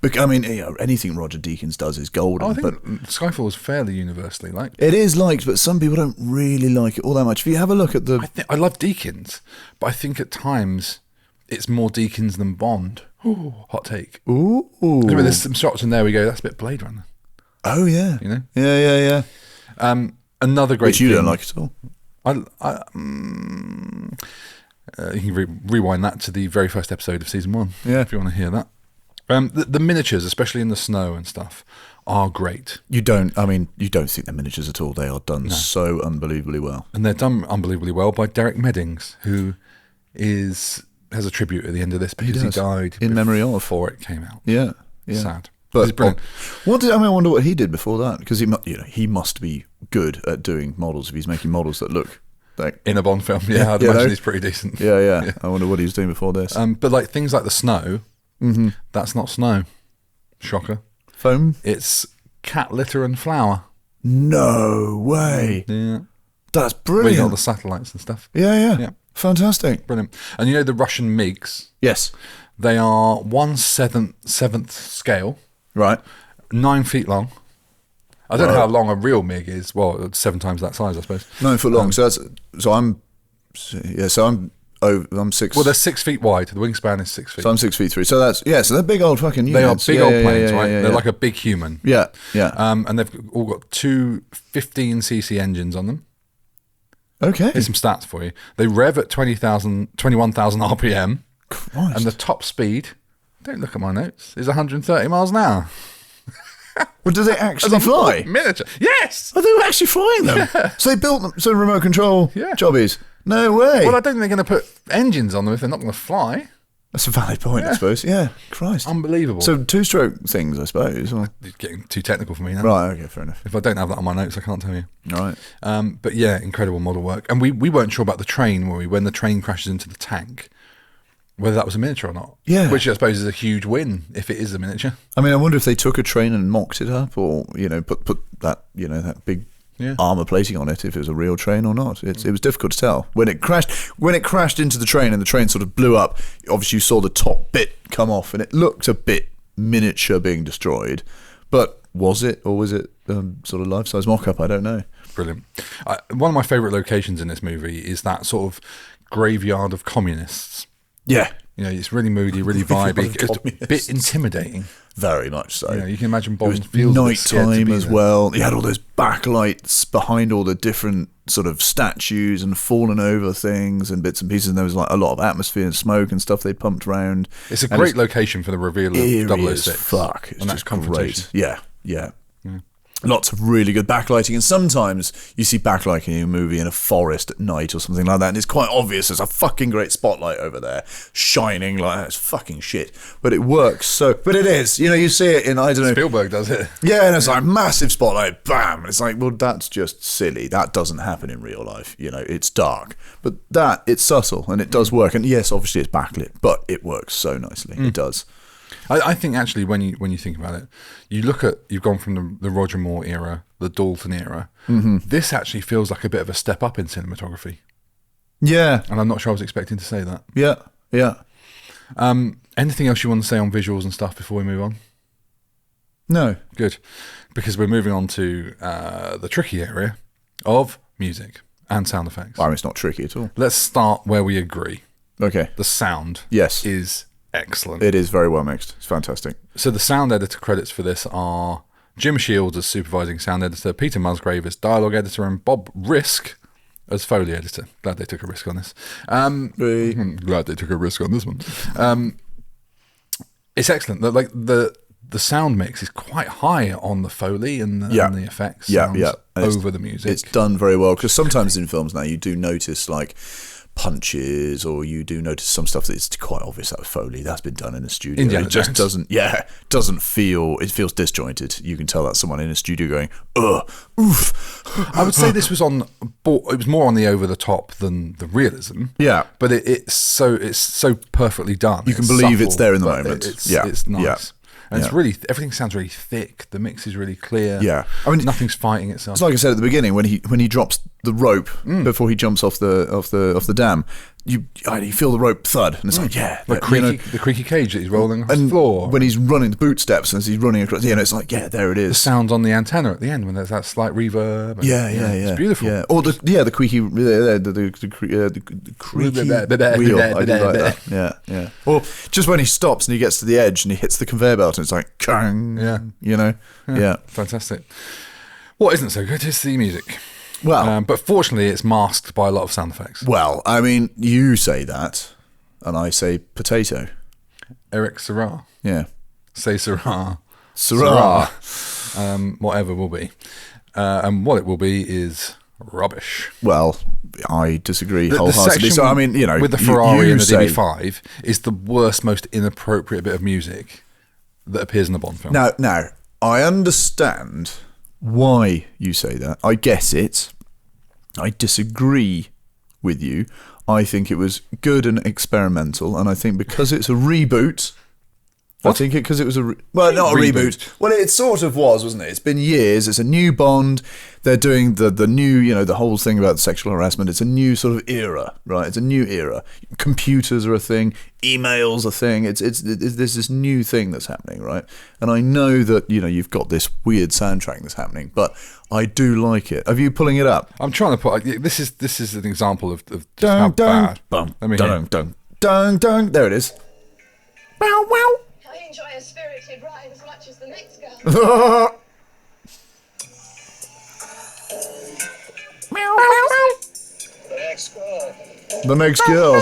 I mean, you know, anything Roger Deakins does is golden. I think Skyfall is fairly universally liked. It is liked, but some people don't really like it all that much. If you have a look at I love Deakins, but I think at times it's more Deakins than Bond. Ooh, hot take. Ooh. Anyway, there's some shots in there we go, that's a bit Blade Runner. Oh, yeah. You know? Yeah. Another great Which you don't like at all. You can rewind that to the very first episode of season 1, if you want to hear that. The miniatures, especially in the snow and stuff, are great. You don't think they're miniatures at all. They are done so unbelievably well. And they're done unbelievably well by Derek Meddings, who has a tribute at the end of this because he died in memory of before it came out. Yeah. Sad. But it's brilliant. I wonder what he did before that, because he must be good at doing models if he's making models that look like in a Bond film. Yeah, I'd imagine he's pretty decent. Yeah. I wonder what he was doing before this. But like things like the snow. Mm-hmm. That's not snow. Shocker. Foam? It's cat litter and flour. No way. Yeah. That's brilliant. Where you got all the satellites and stuff. Yeah. Fantastic. Brilliant. And you know the Russian MiGs? Yes. They are 1/7 scale. Right. 9 feet long. I don't know how long a real MiG is. Well, it's 7 times that size, I suppose. 9 foot long. So I'm I'm 6. Well, they're 6 feet wide. The wingspan is 6 feet. So I'm 6'3". So that's so they're big old fucking units. They are big old planes, right? They're like a big human. Yeah. And they've all got two 15cc engines on them. Okay. Here's some stats for you. They rev at 21,000 RPM. Christ. And the top speed, don't look at my notes, is 130 miles an hour. Well, do they actually fly? Miniature. Yes! Oh, they were actually flying them. Yeah. So they built them, so remote control jobbies. No way. Well, I don't think they're going to put engines on them if they're not going to fly. That's a valid point, I suppose. Yeah, Christ. Unbelievable. So two-stroke things, I suppose. Or... You're getting too technical for me now. Right, okay, fair enough. If I don't have that on my notes, I can't tell you. All right. But yeah, incredible model work. And we weren't sure about the train, were we, when the train crashes into the tank, whether that was a miniature or not. Yeah. Which I suppose is a huge win if it is a miniature. I mean, I wonder if they took a train and mocked it up, or, put that, that big... armor plating on it, if it was a real train or not. It was difficult to tell. When it crashed into the train and the train sort of blew up, obviously you saw the top bit come off and it looked a bit miniature being destroyed. But was it, or was it sort of life-size mock-up? I don't know. Brilliant. One of my favourite locations in this movie is that sort of graveyard of communists. Yeah. It's really moody, really vibey. It's a bit intimidating. Very much so. You can imagine Bond it feels was nighttime as well. You had all those backlights behind all the different sort of statues and fallen over things and bits and pieces. And there was like a lot of atmosphere and smoke and stuff they pumped around. It's a great location for the reveal of 006. Fuck, it's and just that confrontation. Great. Yeah. Lots of really good backlighting, and sometimes you see backlighting in a movie in a forest at night or something like that, and it's quite obvious there's a fucking great spotlight over there shining like it's fucking shit. But it works so. But it is, you see it in, I don't know. Spielberg does it. Yeah, and it's like massive spotlight, bam. It's like, well, that's just silly. That doesn't happen in real life. It's dark, but it's subtle and it does work. And yes, obviously it's backlit, but it works so nicely. It does. I think actually when you think about it, you've gone from the Roger Moore era, the Dalton era. Mm-hmm. This actually feels like a bit of a step up in cinematography. Yeah. And I'm not sure I was expecting to say that. Yeah. Anything else you want to say on visuals and stuff before we move on? No. Good. Because we're moving on to the tricky area of music and sound effects. Well, it's not tricky at all. Let's start where we agree. Okay. The sound is excellent. It is very well mixed. It's fantastic. So the sound editor credits for this are Jim Shields as supervising sound editor, Peter Musgrave as dialogue editor, and Bob Risk as Foley editor. Glad they took a risk on this. Glad they took a risk on this one. It's excellent. The sound mix is quite high on the Foley and the effects over the music. It's done very well, because sometimes in films now you do notice like punches, or you do notice some stuff that's quite obvious that was Foley, that's been done in a studio. Indiana it just Jones. doesn't feel, it feels disjointed. You can tell that's someone in a studio going, oof. I would say this was it was more on the over the top than the realism. Yeah, but it's so perfectly done. You can believe it's there in the moment. It's nice. Yeah. And it's really, everything sounds really thick. The mix is really clear. Yeah, nothing's fighting itself. It's like I said at the beginning, when he drops the rope before he jumps off the dam, you feel the rope thud, and it's like the creaky cage that he's rolling across the floor. When he's running the boot steps as he's running across, it's like there it is. The sound on the antenna at the end when there's that slight reverb. It's beautiful. Yeah, or the creaky wheel. I do like that. Yeah. Or just when he stops and he gets to the edge and he hits the conveyor belt and it's like kang. Yeah. Fantastic. What isn't so good is the music. Well, but fortunately, it's masked by a lot of sound effects. Well, I mean, you say that, and I say potato. Eric Serra. Yeah. Say Serra. Serra. Whatever will be. And what it will be is rubbish. Well, I disagree wholeheartedly. So, I mean, with the Ferrari and the DB5 is the worst, most inappropriate bit of music that appears in the Bond film. Now, I understand why you say that. I get it. I disagree with you. I think it was good and experimental, and I think because it's a reboot, I think because it was not a reboot. Well, it sort of was, wasn't it? It's been years. It's a new Bond. They're doing the new, the whole thing about sexual harassment. It's a new sort of era, right? It's a new era. Computers are a thing. Emails are a thing. There's this new thing that's happening, right? And I know that you've got this weird soundtrack that's happening, but I do like it. Are you pulling it up? I'm trying to put. This is an example of just how bad. Let me hear. There it is. Bow wow. I enjoy a spirited ride as much as the next girl. The next girl.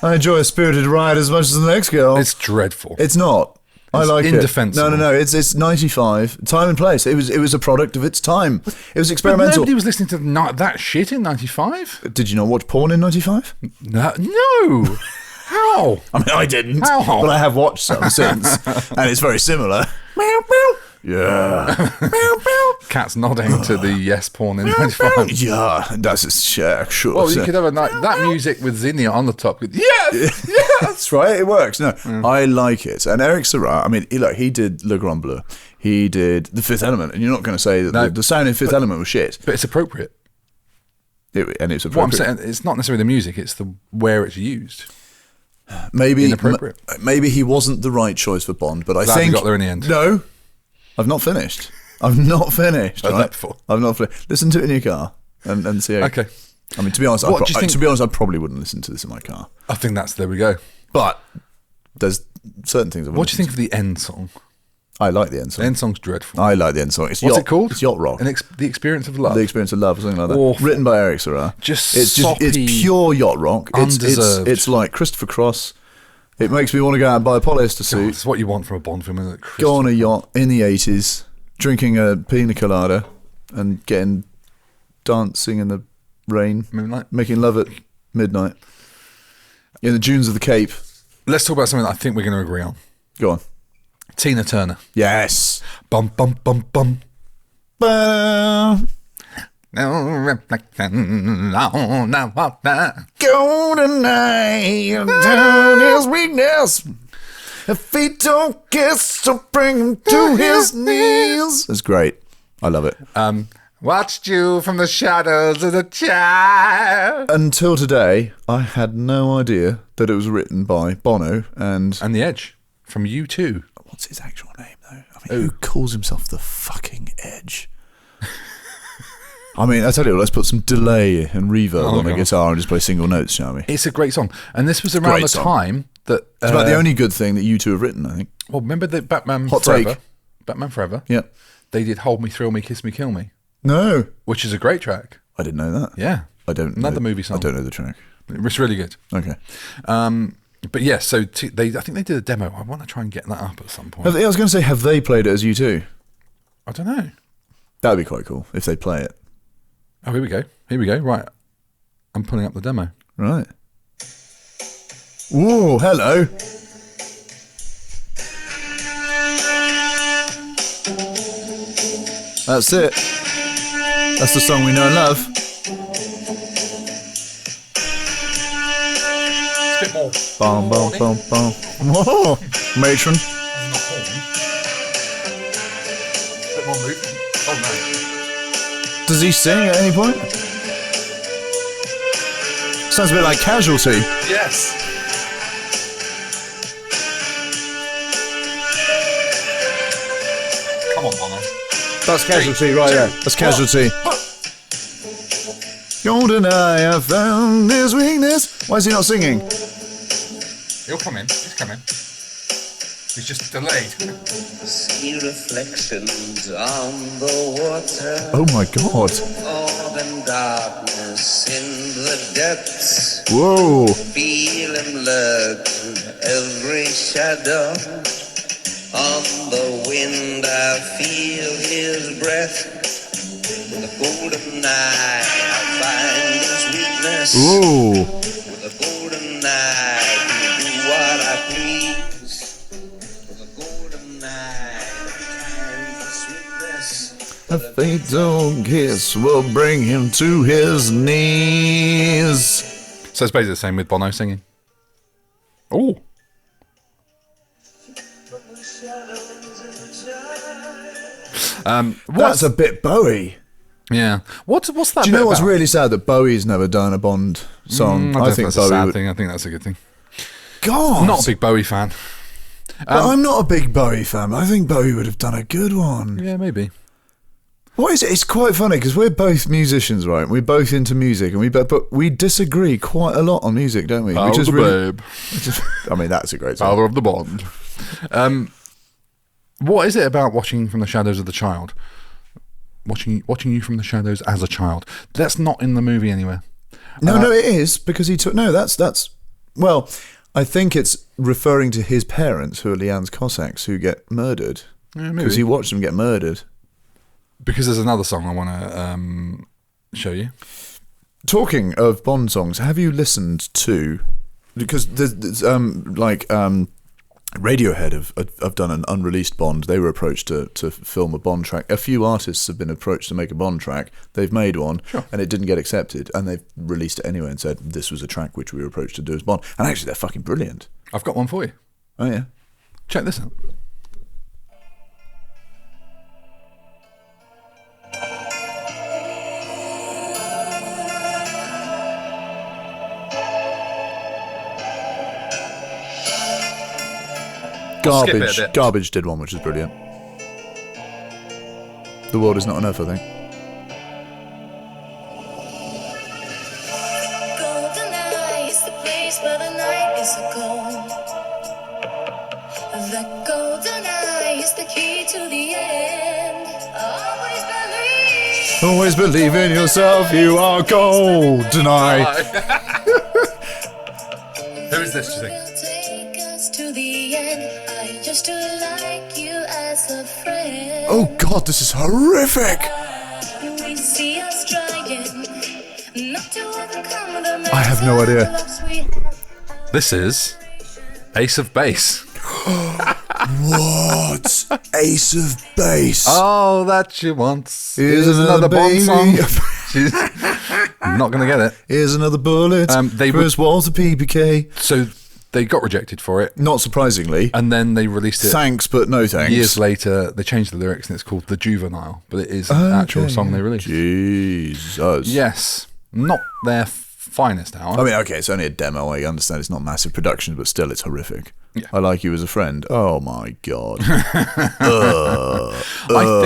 I enjoy a spirited ride as much as the next girl. It's dreadful. It's not. I like indefensible. it. No. It's 95. Time and place. It was a product of its time. It was experimental. But nobody was listening to that shit in 95. Did you not watch porn in 95? No. How? I mean, I didn't. How? But I have watched some since, and it's very similar. Meow, meow. Yeah. Meow, meow. Cat's nodding to the yes porn in 95. Yeah, that's sure. Well, you could have that music with Zinnia on the top. Yes! Yeah, that's right. It works. No, I like it. And Eric Serra, I mean, he did Le Grand Bleu. He did The Fifth Element. And you're not going to say that the sound in Fifth Element was shit. But it's appropriate. And it's appropriate. What I'm saying, it's not necessarily the music, it's where it's used. Maybe inappropriate. Maybe he wasn't the right choice for Bond, but I think we got there in the end. No, I've not finished. I've not finished. I've not finished. Listen to it in your car and see. Okay. I mean, to be honest, I probably wouldn't listen to this in my car. I think there we go. But there's certain things. What do you think of the end song? I like the end song. The end song's dreadful. I like the end song. What's it called? It's yacht rock. The Experience of Love. The Experience of Love, or something like that. Awful. Written by Eric Serra. It's pure yacht rock. Undeserved. It's like Christopher Cross. It makes me want to go out and buy a polyester suit. It's what you want from a Bond film, isn't it? Go on a yacht in the 80s, drinking a pina colada and dancing in the rain, Moonlight, making love at midnight in the dunes of the Cape. Let's talk about something that I think we're going to agree on. Go on. Tina Turner. Yes. Bum bum bum bum. No reflection on GoldenEye, down his weakness. If he don't kiss, to bring him to his knees. That's great. I love it. Watched you from the shadows as a child. Until today, I had no idea that it was written by Bono and The Edge from U2. What's his actual name, though? I mean, who calls himself the fucking Edge? I mean, I tell you what, let's put some delay and reverb on the guitar and just play single notes, shall we? It's a great song. And this was around the time that... it's about the only good thing that U2 have written, I think. Well, remember the Batman Hot Forever? Take. Batman Forever? Yeah. They did Hold Me, Thrill Me, Kiss Me, Kill Me. No. Which is a great track. I didn't know that. Yeah. Another movie song. I don't know the track. It's really good. Okay. But yeah, so I think they did a demo. I want to try and get that up at some point. I was going to say, have they played it as U2? I don't know. That would be quite cool if they play it. Oh, here we go. Right. I'm pulling up the demo. Right. Whoa, hello. That's it. That's the song we know and love. It's a bit more. Bum, bum, bum, bum. Whoa, matron. A bit more movement. Oh, no. Does he sing at any point? Sounds a bit like Casualty. Yes. Come on, Bono. That's Casualty right there. That's Casualty. GoldenEye, I found his weakness. Why is he not singing? He'll come in. He's coming. He's just delayed. See reflections on the water. Oh my god. More than darkness in the depths. Whoa. Feel him lurk in every shadow. On the wind I feel his breath. With a golden eye I find his weakness. Whoa. With a golden eye I do what I please. With a golden eye I find his sweetness. A fatal kiss will bring him to his knees. So it's basically the same with Bono singing. Oh. That's a bit Bowie. Yeah. What's that? Do you know what's about? really sad? That Bowie's never done a Bond song. I think that's a sad thing. I think that's a good thing. God, I'm not a big Bowie fan. But I'm not a big Bowie fan. But I think Bowie would have done a good one. Yeah, maybe. What is it? It's quite funny because we're both musicians, right? We're both into music, and but we disagree quite a lot on music, don't we? Power we just of the babe. I mean, that's a great song. Father of the Bond. What is it about watching from the shadows of the child? Watching you from the shadows as a child. That's not in the movie anywhere. No, it is because he took. No, that's. Well, I think it's referring to his parents, who are Leanne's Cossacks, who get murdered because he watched them get murdered. Because there's another song I want to show you. Talking of Bond songs, have you listened to? Because there's Radiohead have done an unreleased Bond. They were approached to film a Bond track. A few artists have been approached to make a Bond track. They've made one, and it didn't get accepted, and they've released it anyway and said this was a track which we were approached to do as Bond. And actually, they're fucking brilliant. I've got one for you. Oh yeah, check this out. Garbage did one which is brilliant. The World Is Not Enough, I think. GoldenEye is the place where the night is so cold. The GoldenEye is the key to the end. Always believe in yourself, you are GoldenEye. Who is this, do you think? Take us to the end. I just like you as a friend. Oh God, this is horrific. We see us trying not to overcome the I have no idea. This is Ace of Base. What? Ace of Base. Oh, that she wants. Here's another Bond baby. song. She's not going to get it. Here's another bullet. They First walls of PPK. So they got rejected for it. Not surprisingly. And then they released it. Thanks, but no thanks. Years later, they changed the lyrics and it's called The Juvenile. But it is an actual song they released. Jesus. Yes. Not their finest hour. I mean, okay, it's only a demo. I understand it's not massive production, but still, it's horrific. Yeah. I Like You as a Friend. Oh my God.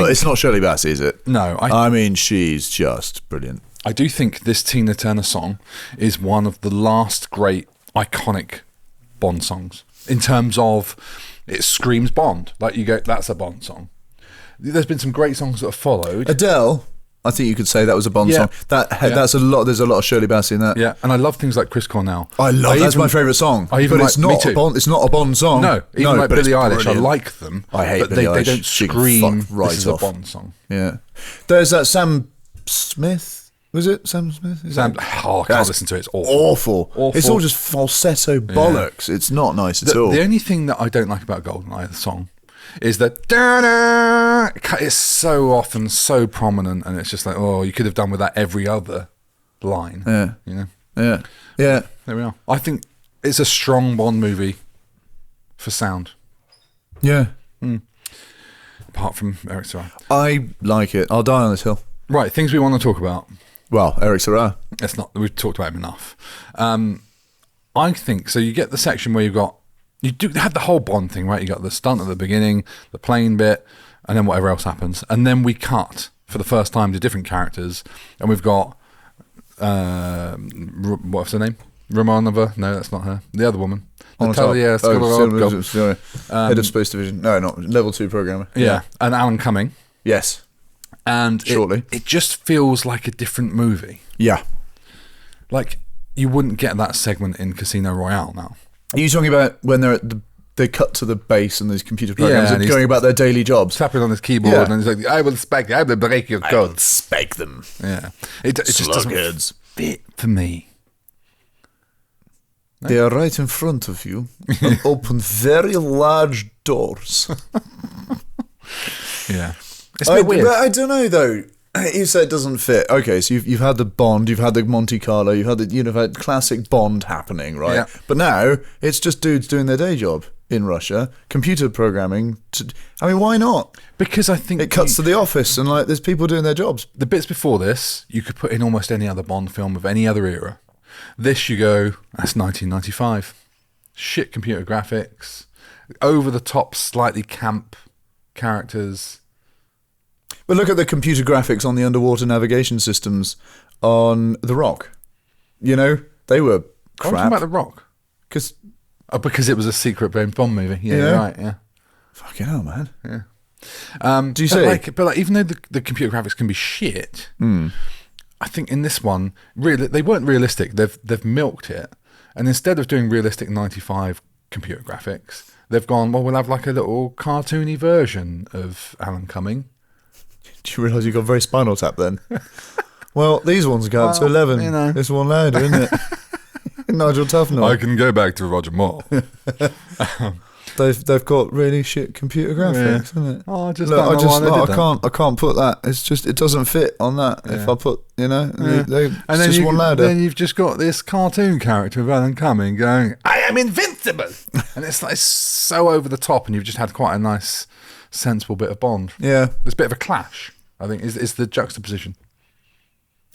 It's not Shirley Bassey, is it? No. I mean, she's just brilliant. I do think this Tina Turner song is one of the last great iconic Bond songs in terms of it screams Bond. Like you go, that's a Bond song. There's been some great songs that have followed. Adele, I think you could say that was a Bond song. That's a lot. There's a lot of Shirley Bassey in that. Yeah, and I love things like Chris Cornell. That's my favourite song. But it's not a Bond. It's not a Bond song. No, even like Billie Eilish, brilliant. I like them. I hate but Billie Eilish. They don't She can scream. fuck right this is off. a Bond song. Yeah, there's that Sam Smith. Was it Sam Smith? I can't listen to it. It's awful. It's all just falsetto bollocks. It's not nice at all. The only thing that I don't like about GoldenEye, the song, is that da-da, it's so often so prominent, and it's just like, oh, you could have done with that every other line. Yeah. You know? Yeah. There we are. I think it's a strong Bond movie for sound. Yeah. Apart from Eric Serra. I like it. I'll die on this hill. Right, things we want to talk about. Well, Eric Serra. It's not. We've talked about him enough. I think so. You get the section where you do have the whole Bond thing, right? You got the stunt at the beginning, the plane bit, and then whatever else happens, and then we cut for the first time to different characters, and we've got what's her name? Romanova? No, that's not her. The other woman. Natalia sorry. Head of Space Division. No, not Level 2 programmer. Yeah, and Alan Cumming. Yes. And shortly. It just feels like a different movie. Yeah. Like, you wouldn't get that segment in Casino Royale now. Are you talking about when they cut to the base and these computer programs and going about their daily jobs? Tapping on his keyboard and he's like, I will break your code. Spec them. Yeah. It just doesn't fit for me. No? They are right in front of you and open very large doors. Yeah. It's a bit weird. But I don't know though. You say it doesn't fit. Okay, so you've had the Bond, you've had the Monte Carlo, you've had the had classic Bond happening, right? Yeah. But now it's just dudes doing their day job. in Russia, computer programming. Why not? Because I think it cuts to the office and like there's people doing their jobs. The bits before this, you could put in almost any other Bond film of any other era. This, you go, that's 1995. Shit computer graphics, over the top, slightly camp characters. But look at the computer graphics on the underwater navigation systems on The Rock. You know, they were crap. I'm talking about The Rock. Because it was a secret James Bond movie. Yeah, you're right, yeah. Fucking hell, man. Yeah. Do you see? But even though the computer graphics can be shit, I think in this one, really, they weren't realistic. They've milked it. And instead of doing realistic 95 computer graphics, they've gone, well, we'll have like a little cartoony version of Alan Cumming. Do you realise you got very Spinal Tap then? Well, these ones go up to 11. You know. This one louder, isn't it? Nigel Tufnell. I can go back to Roger Moore. They've got really shit computer graphics, isn't it? Oh, I can't put that. It's just it doesn't fit on that. Yeah. If I put, it's just one louder. Then you've just got this cartoon character of Alan Cumming going, "I am invincible," and it's like so over the top, and you've just had quite a nice, sensible bit of Bond. Yeah, there's a bit of a clash. I think is the juxtaposition.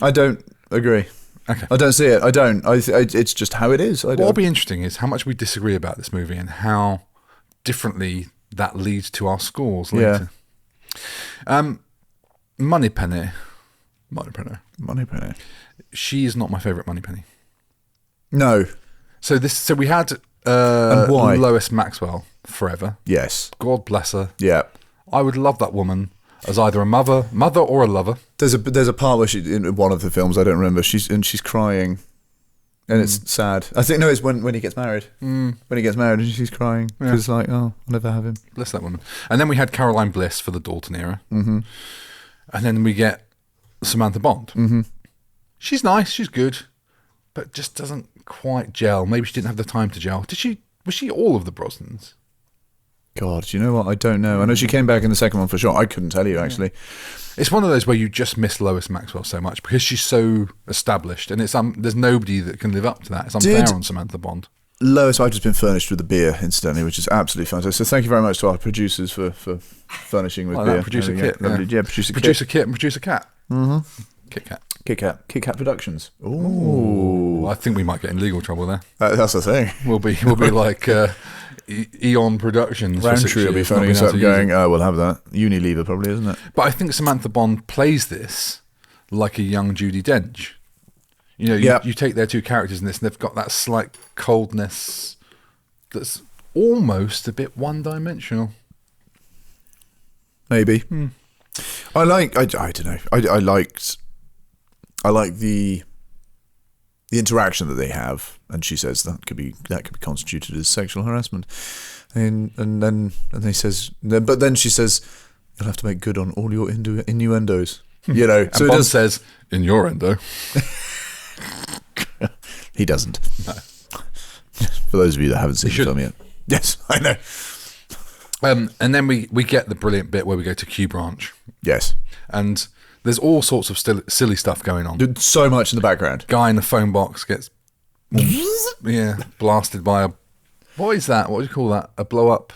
I don't agree. Okay. I don't see it. I don't. It's just how it is. What'll be interesting is how much we disagree about this movie and how differently that leads to our scores later. Yeah. Moneypenny. She is not my favourite Moneypenny. No. So we had and why? Lois Maxwell forever. Yes. God bless her. Yeah. I would love that woman as either a mother or a lover. There's a part where she in one of the films, I don't remember, she's crying, and it's sad. I think it's when he gets married. When he gets married and she's crying because it's like, oh, I'll never have him. Bless that woman. And then we had Caroline Bliss for the Dalton era, and then we get Samantha Bond. She's nice, she's good, but just doesn't quite gel. Maybe she didn't have the time to gel. Was she all of the Brosnans? God, do you know what? I don't know. I know she came back in the second one for sure. I couldn't tell you, actually. It's one of those where you just miss Lois Maxwell so much because she's so established, and it's there's nobody that can live up to that. It's unfair on Samantha Bond. Lois, I've just been furnished with a beer, incidentally, which is absolutely fantastic. So thank you very much to our producers for furnishing with beer. Producer Kit. Yeah, Producer Kit and Producer Cat. Kit Kat Productions. Ooh. I think we might get in legal trouble there. That's the thing. We'll be like Eon Productions. Roundtree will be phoning us up going, oh, we'll have that. Unilever probably, isn't it? But I think Samantha Bond plays this like a young Judi Dench. You take their two characters in this and they've got that slight coldness that's almost a bit one-dimensional. Maybe. I don't know. I like the interaction that they have, and she says that could be constituted as sexual harassment, and then she says you'll have to make good on all your innuendos. And so Bond says innuendo. He doesn't. No. For those of you that haven't seen the film yet, yes, I know. And then we get the brilliant bit where we go to Q Branch. Yes, and there's all sorts of silly stuff going on. So much in the background. Guy in the phone box gets blasted by what is that? What do you call that? A blow up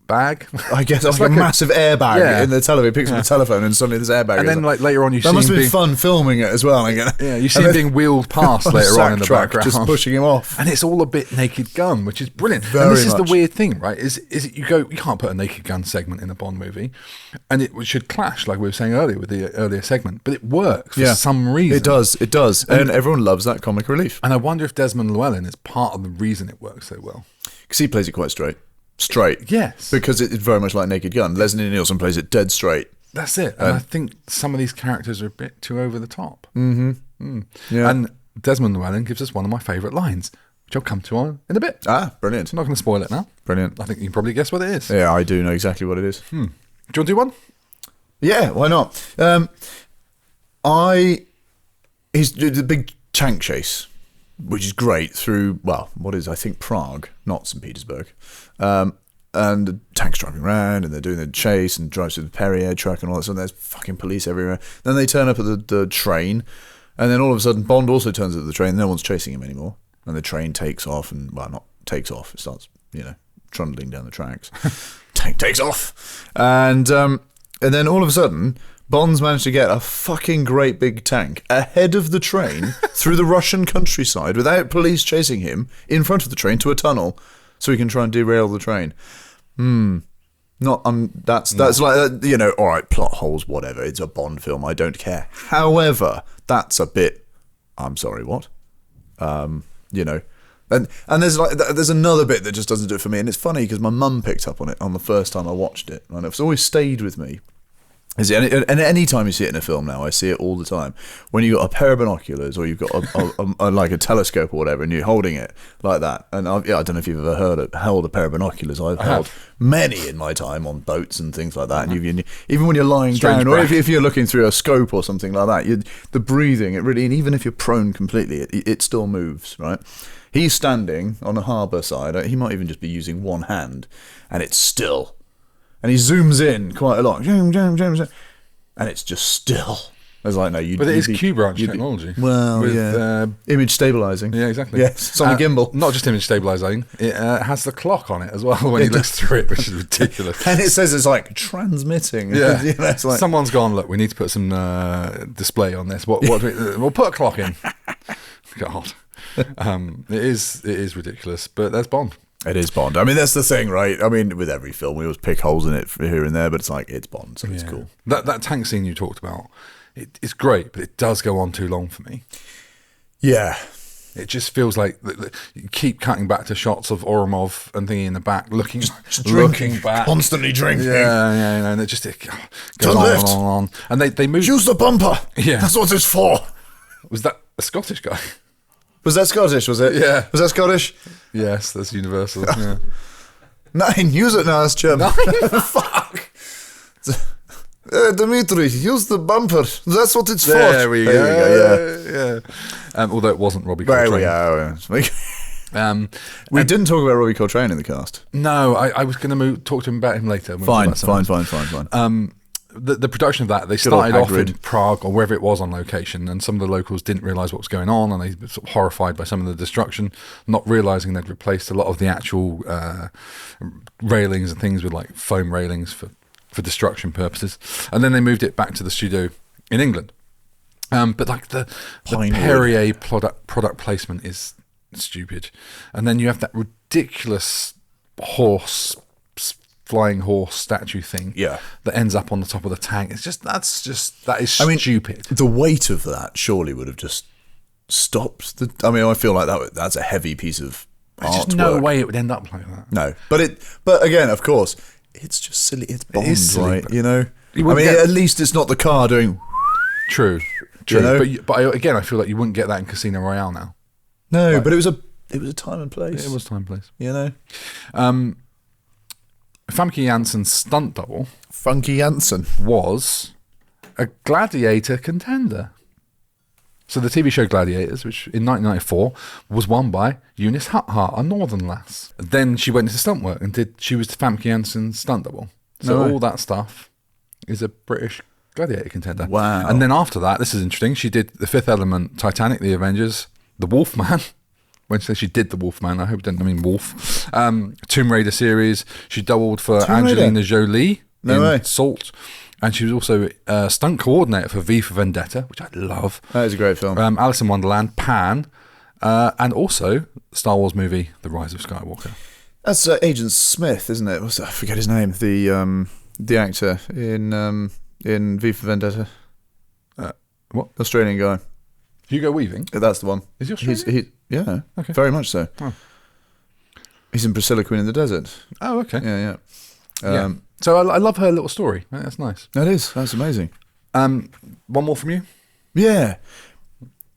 bag? I guess it's like a massive airbag in the telephone. He picks up the telephone and suddenly there's airbag. And then later on you see that must have been fun filming it as well. You see him being wheeled past later on in the background, just pushing him off. And it's all a bit Naked Gun, which is brilliant. Very and this much. is the weird thing, right? Is it you can't put a Naked Gun segment in a Bond movie, and it should clash like we were saying earlier with the earlier segment, but it works for some reason. It does, and everyone loves that comic relief. And I wonder if Desmond Llewellyn is part of the reason it works so well, because he plays it quite straight, yes, because it's very much like Naked Gun. Leslie Nielsen plays it dead straight. That's it. And I think some of these characters are a bit too over the top. Yeah. And Desmond Llewellyn gives us one of my favourite lines, which I'll come to on in a bit. Brilliant. I'm not going to spoil it now. Brilliant. I think you can probably guess what it is. Yeah, I do know exactly what it is. Do you want to do one? Yeah, why not? He's the big tank chase, which is great through, I think Prague, not St. Petersburg. And the tank's driving around and they're doing the chase and drives through the Perrier truck and all that stuff. And there's fucking police everywhere. Then they turn up at the train, and then all of a sudden Bond also turns up at the train. No one's chasing him anymore. And the train takes off and, not takes off. It starts, trundling down the tracks. Tank takes off, and then all of a sudden, Bond's managed to get a fucking great big tank ahead of the train through the Russian countryside without police chasing him in front of the train to a tunnel, so he can try and derail the train. That's like all right, plot holes, whatever. It's a Bond film. I don't care. However, that's a bit. I'm sorry, what? And there's another bit that just doesn't do it for me, and it's funny because my mum picked up on it on the first time I watched it, and it's always stayed with me. And any time you see it in a film now, I see it all the time. When you've got a pair of binoculars or you've got like a telescope or whatever, and you're holding it like that. And I don't know if you've ever held a pair of binoculars. I've held many in my time on boats and things like that. And even when you're lying down, or if you're looking through a scope or something like that, the breathing, it really, and even if you're prone completely, it still moves, right? He's standing on a harbour side. He might even just be using one hand, and it's still. And he zooms in quite a lot, and it's just still. I was like, no, but it is Q-branch technology. With image stabilising. Yeah, exactly. Yes, it's on a gimbal. Not just image stabilising, it has the clock on it as well when he looks through it, which is ridiculous. And it says it's like transmitting. Yeah, it's like, someone's gone, look, we need to put some display on this. We'll put a clock in. God, it is ridiculous, but there's Bond. It is Bond. I mean, that's the thing, right? I mean, with every film, we always pick holes in it here and there, but it's like, it's Bond, so it's cool. That tank scene you talked about, it's great, but it does go on too long for me. Yeah. It just feels like you keep cutting back to shots of Oromov and thingy in the back, looking back. Constantly drinking. Yeah, and it goes on and on. And they move. Use the bumper. Yeah. That's what it's for. Was that a Scottish guy? Was that Scottish, was it? Yeah. Was that Scottish? Yes, that's universal. Yeah. 9, use it now, it's German. 9? Fuck. Dimitri, use the bumper. That's what it's for. There we go. Yeah. Although it wasn't Robbie Coltrane. There we go. We didn't talk about Robbie Coltrane in the cast. No, I was going to talk to him about him later. Fine. The production of that, they started off in Prague or wherever it was on location, and some of the locals didn't realise what was going on, and they were sort of horrified by some of the destruction, not realising they'd replaced a lot of the actual railings and things with like foam railings for destruction purposes. And then they moved it back to the studio in England. But like the Perrier product placement is stupid. And then you have that ridiculous flying horse statue thing that ends up on the top of the tank. That is stupid. The weight of that surely would have just stopped I feel like that's a heavy piece of artwork. There's just no way it would end up like that. No. But again, of course, it's just silly. It's Bond, right? At least it's not the car doing. True. But again, I feel like you wouldn't get that in Casino Royale now. No, but it was a time and place. It was time and place. Famke Janssen's stunt double, Funky Janssen, was a Gladiator contender. So the TV show Gladiators, which in 1994 was won by Eunice Huthart, a northern lass. Then she went into stunt work and she was Famke Janssen's stunt double. So all that stuff is a British Gladiator contender. Wow. And then after that, this is interesting, she did The Fifth Element, Titanic, The Avengers, The Wolfman. When she said she did The Wolfman, I hope it didn't mean wolf. Tomb Raider series. She doubled for Angelina Jolie in Salt. And she was also a stunt coordinator for V for Vendetta, which I love. That is a great film. Alice in Wonderland, Pan, and also Star Wars movie, The Rise of Skywalker. That's Agent Smith, isn't it? I forget his name. The actor in V for Vendetta. What? Australian guy. Hugo Weaving? That's the one. Is he Australian? Yeah, okay. Very much so. Oh. He's in Priscilla, Queen in the Desert. Oh, okay. Yeah. So I love her little story. That's nice. That is. That's amazing. One more from you? Yeah.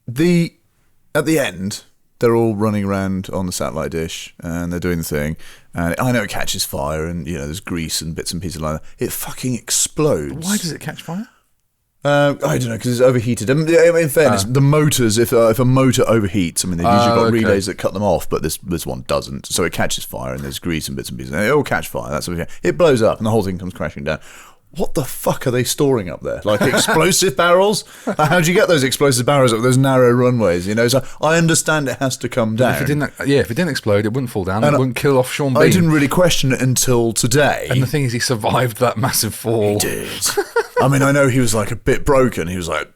At the end, they're all running around on the satellite dish and they're doing the thing. And I know it catches fire and, there's grease and bits and pieces like that. It fucking explodes. Why does it catch fire? I don't know, because it's overheated. In fairness, the motors, if a motor overheats, they've usually got relays that cut them off, but this one doesn't. So it catches fire and there's grease and bits and pieces. And it all catch fire. It blows up and the whole thing comes crashing down. what the fuck are they storing up there? Like explosive barrels? How do you get those explosive barrels up those narrow runways? You know, so I understand it has to come down. If it didn't explode, it wouldn't fall down. It wouldn't kill off Sean Bean. I didn't really question it until today. And the thing is, he survived that massive fall. He did. I mean, I know he was like a bit broken. He was like,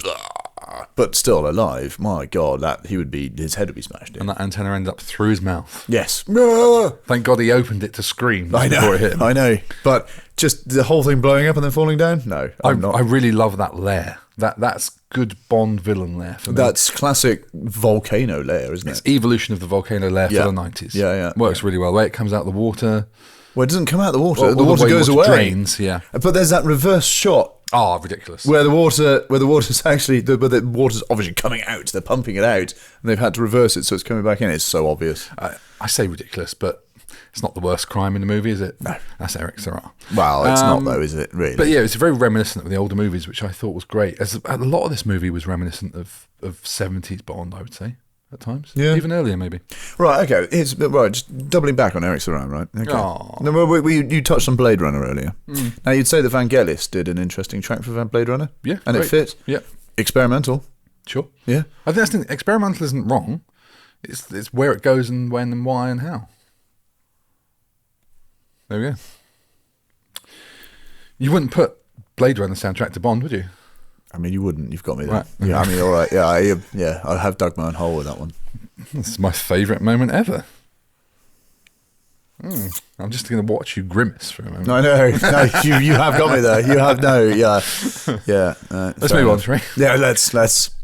but still alive. My God, his head would be smashed in. And that antenna ended up through his mouth. Yes. Thank God he opened it to scream I know. before it hit him. I know. But just the whole thing blowing up and then falling down? No, I'm not. I really love that lair. That's good Bond villain lair for me. That's classic volcano lair, isn't it? It's evolution of the volcano lair for the 90s. Yeah. Works really well. The way it comes out of the water. Well, it doesn't come out of the water. Well, the water goes away. Drains, yeah. But there's that reverse shot. Oh, ridiculous. Where the water's actually, the water's obviously coming out. They're pumping it out, and they've had to reverse it, so it's coming back in. It's so obvious. I say ridiculous, but it's not the worst crime in the movie, is it? No. That's Eric Serra. Well, it's not though, is it, really? But yeah, it's very reminiscent of the older movies, which I thought was great. A lot of this movie was reminiscent of 70s Bond, I would say, at times. Yeah. Even earlier, maybe. Right, okay. Just doubling back on Eric Serra, right? Okay. Aw. No, you touched on Blade Runner earlier. Now, you'd say that Vangelis did an interesting track for Blade Runner? Yeah. And great. it fit? Yeah. Experimental? Sure. Yeah. I think experimental isn't wrong. It's where it goes and when and why and how. There we go. You wouldn't put Blade Runner soundtrack to Bond, would you? I mean, you wouldn't. You've got me there. Right. Yeah, I mean, all right. Yeah, I have dug my own hole with that one. This is my favourite moment ever. I'm just going to watch you grimace for a moment. No, you have got me there. You have yeah. Let's move on, shall we? Yeah, let's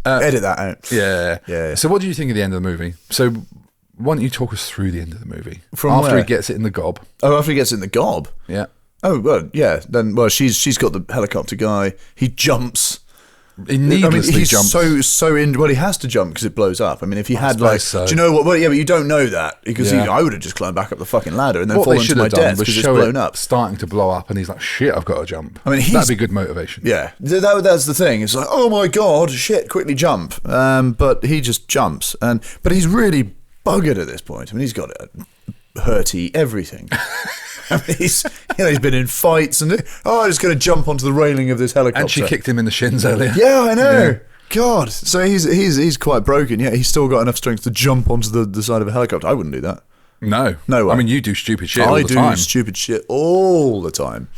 edit that out. Yeah. So, what do you think of the end of the movie? So, why don't you talk us through the end of the movie? From after where? he gets it in the gob. Oh, after he gets in the gob. Yeah. Oh well, yeah. Then she's got the helicopter guy. He jumps. He needlessly he's jumps. so in. Well, he has to jump because it blows up. I mean, if he had so. do you know what? Well, yeah, but you don't know that because Yeah. I would have just climbed back up the fucking ladder and then What fallen they to should my have done death was because it's show blown it up. starting to blow up, and he's like, "Shit, I've got to jump." I mean, that'd be good motivation. Yeah, that's the thing. It's like, oh my God, shit, quickly jump. But he just jumps, but he's really buggered at this point. I mean, he's got hurty everything. I mean, he's been in fights and I'm just going to jump onto the railing of this helicopter. And she kicked him in the shins earlier. Yeah, I know. Yeah. God, so he's quite broken. Yeah, he's still got enough strength to jump onto the side of a helicopter. I wouldn't do that. No way. I mean, you do stupid shit all the time. I do stupid shit all the time.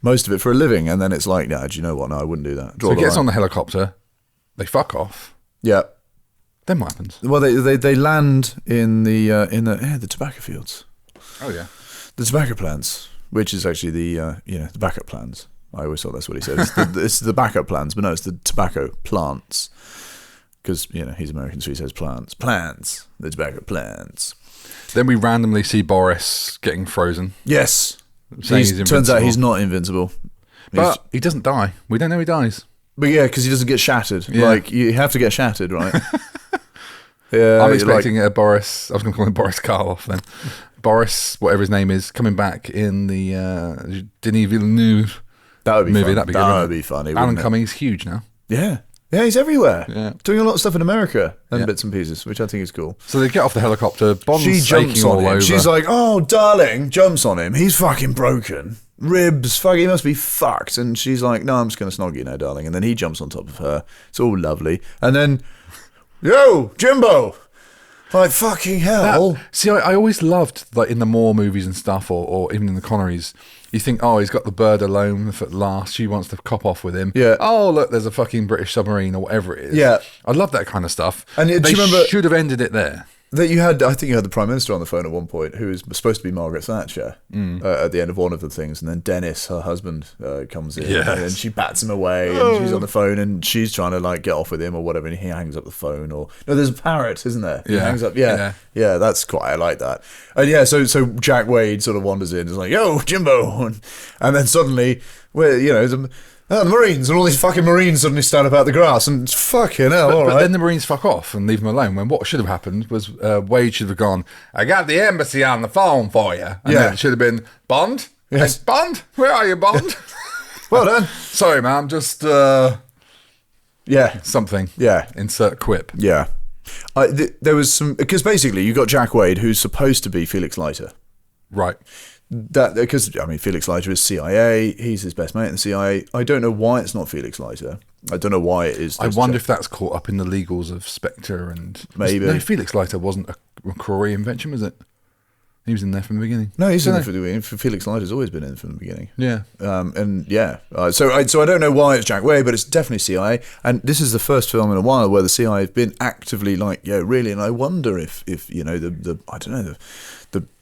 Most of it for a living, and then it's like, nah, do you know what? No, I wouldn't do that. So he gets on the helicopter. They fuck off. Yeah. Then what happens? Well, they land in the tobacco fields. Oh yeah. The tobacco plants, which is actually the backup plans. I always thought that's what he said. It's the backup plans, but no, it's the tobacco plants. Because, he's American, so he says plants. Plants. The tobacco plants. Then we randomly see Boris getting frozen. Yes. Turns out he's not invincible. But he doesn't die. We don't know he dies. But yeah, because he doesn't get shattered. Yeah. Like, you have to get shattered, right? Yeah, I'm expecting Boris. I was going to call him Boris Karloff then. Boris, whatever his name is, coming back in the Denis Villeneuve that would be movie. Fun. That'd be that good. Would be funny. Alan Cumming's huge now. Yeah. Yeah, he's everywhere. Yeah. Doing a lot of stuff in America and bits and pieces, which I think is cool. So they get off the helicopter. Bond's she jumps shaking on all him. over. She's like, "Oh, darling," jumps on him. He's fucking broken. Ribs, fuck, he must be fucked. And she's like, "No, I'm just going to snog you now, darling." And then he jumps on top of her. It's all lovely. And then, yo, Jimbo. Like, fucking hell. See, I always loved, like, in the Moore movies and stuff, or even in the Connerys, you think, oh, he's got the bird alone at last. She wants to cop off with him. Yeah. Oh, look, there's a fucking British submarine or whatever it is. Yeah. I love that kind of stuff. And do they you remember should have ended it there. That I think you had the Prime Minister on the phone at one point, who was supposed to be Margaret Thatcher at the end of one of the things, and then Dennis, her husband, comes in, and she bats him away, and she's on the phone, and she's trying to like get off with him or whatever, and he hangs up the phone. Or no, there's a parrot, isn't there? He hangs up. Yeah, that's quite. I like that. And yeah, so Jack Wade sort of wanders in, is like, "Yo, Jimbo," and then suddenly, the Marines and all these fucking Marines suddenly stand up out the grass and fucking hell, but then the Marines fuck off and leave him alone, when what should have happened was Wade should have gone, "I got the embassy on the phone for you." And then it should have been, "Bond? Yes. Hey, Bond? Where are you, Bond?" Well done. Sorry, ma'am, just something. Yeah. Insert quip. Yeah. There was some, because basically you got Jack Wade, who's supposed to be Felix Leiter. Right. That because I mean Felix Leiter is CIA. He's his best mate in the CIA. I don't know why it's not Felix Leiter. I don't know why it is. I wonder if that's caught up in the legals of Spectre and maybe. No, Felix Leiter wasn't a McCrory invention, was it? He was in there from the beginning. No, he's in there from the beginning. Felix Leiter's always been in from the beginning. Yeah. So I don't know why it's Jack Way, but it's definitely CIA. And this is the first film in a while where the CIA have been actively really. And I wonder if the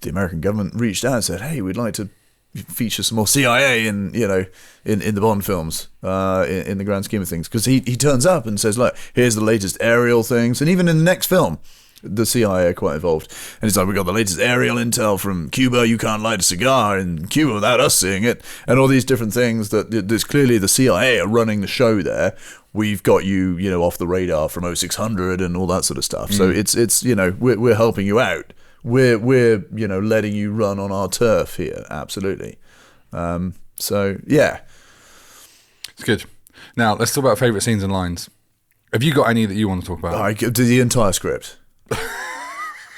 American government reached out and said, hey, we'd like to feature some more CIA in the Bond films in the grand scheme of things, because he turns up and says, look, here's the latest aerial things, and even in the next film the CIA are quite involved, and it's like, we got the latest aerial intel from Cuba, you can't light a cigar in Cuba without us seeing it, and all these different things that there's clearly the CIA are running the show there. We've got you off the radar from 0600 and all that sort of stuff. So it's we're helping you out. We're letting you run on our turf here. Absolutely. So yeah, it's good. Now let's talk about favourite scenes and lines. Have you got any that you want to talk about? The entire script.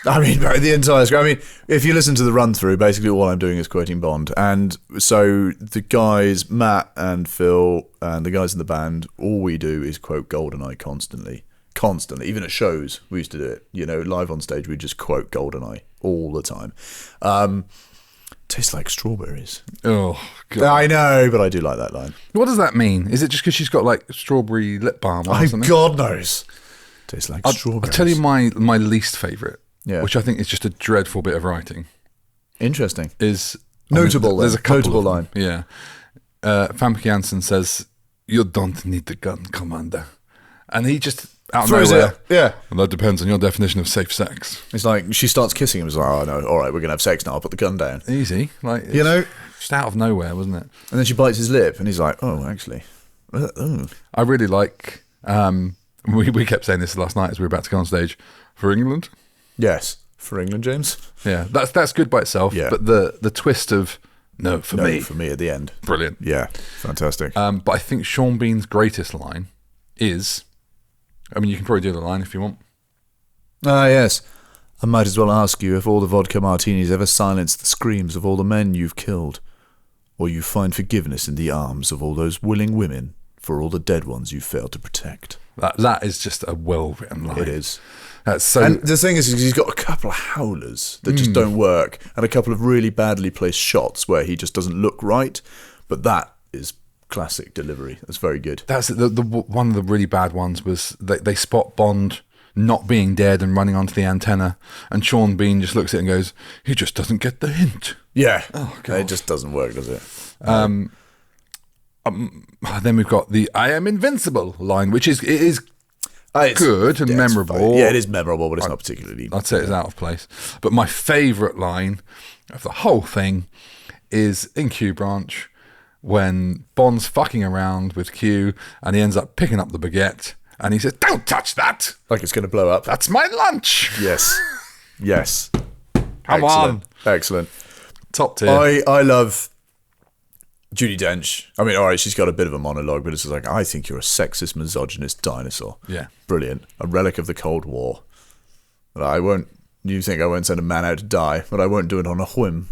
I mean, the entire script. I mean, if you listen to the run through, basically all I'm doing is quoting Bond. And so the guys, Matt and Phil, and the guys in the band, all we do is quote GoldenEye constantly. Even at shows, we used to do it. Live on stage, we just quote GoldenEye all the time. Tastes like strawberries. Oh, God. I know, but I do like that line. What does that mean? Is it just because she's got like strawberry lip balm or something? God knows. Tastes like strawberries. I'll tell you my least favourite, which I think is just a dreadful bit of writing. Interesting. Is notable. There's a notable line. Yeah. Famke Janssen says, "You don't need the gun, Commander," and he just out of nowhere. Yeah. Well, that depends on your definition of safe sex. It's like she starts kissing him. It's like, oh no, all right, we're gonna have sex now. I'll put the gun down. Easy, like just out of nowhere, wasn't it? And then she bites his lip, and he's like, oh, actually, I really like. We kept saying this last night as we were about to go on stage. For England? Yes, for England, James. Yeah, that's good by itself. Yeah. But the twist of for me at the end, brilliant. Yeah, fantastic. But I think Sean Bean's greatest line is, I mean, you can probably do the line if you want. Yes. I might as well ask you if all the vodka martinis ever silenced the screams of all the men you've killed, or you find forgiveness in the arms of all those willing women for all the dead ones you failed to protect. That is just a well-written line. It is. That's so. And the thing is he's got a couple of howlers that just don't work, and a couple of really badly placed shots where he just doesn't look right. But that is classic delivery. That's very good. That's the one of the really bad ones was they spot Bond not being dead and running onto the antenna, and Sean Bean just looks at it and goes, "He just doesn't get the hint." Yeah. Oh God. It just doesn't work, does it? Then we've got the "I am invincible" line, which is good and memorable. Yeah, it is memorable, but it's not particularly. I'd say it's out of place. But my favourite line of the whole thing is in Q Branch when Bond's fucking around with Q and he ends up picking up the baguette and he says, "Don't touch that! Like it's going to blow up. That's my lunch!" Yes. Yes. Come on. Excellent. Top tier. I love Judi Dench. I mean, all right, she's got a bit of a monologue, but it's just like, I think you're a sexist, misogynist dinosaur. Yeah. Brilliant. A relic of the Cold War. But you think I won't send a man out to die, but I won't do it on a whim.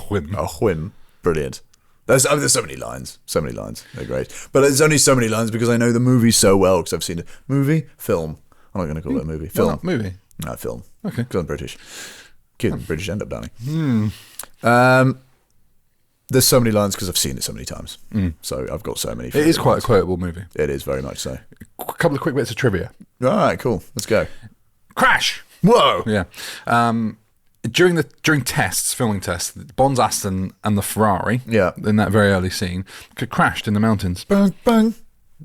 Whim. A whim. Brilliant. There's so many lines. So many lines. They're great. But there's only so many lines because I know the movie so well, because I've seen it. Movie? Film. I'm not going to call it a movie. Film. Well, movie? No, film. Okay. Because I'm British. British end up, darling. There's so many lines because I've seen it so many times. So I've got so many. It is quite a quotable movie. It is very much so. A couple of quick bits of trivia. All right, cool. Let's go. Crash. Whoa. Yeah. During tests, filming tests, Bond's Aston and the Ferrari, in that very early scene, crashed in the mountains. Bang, bang,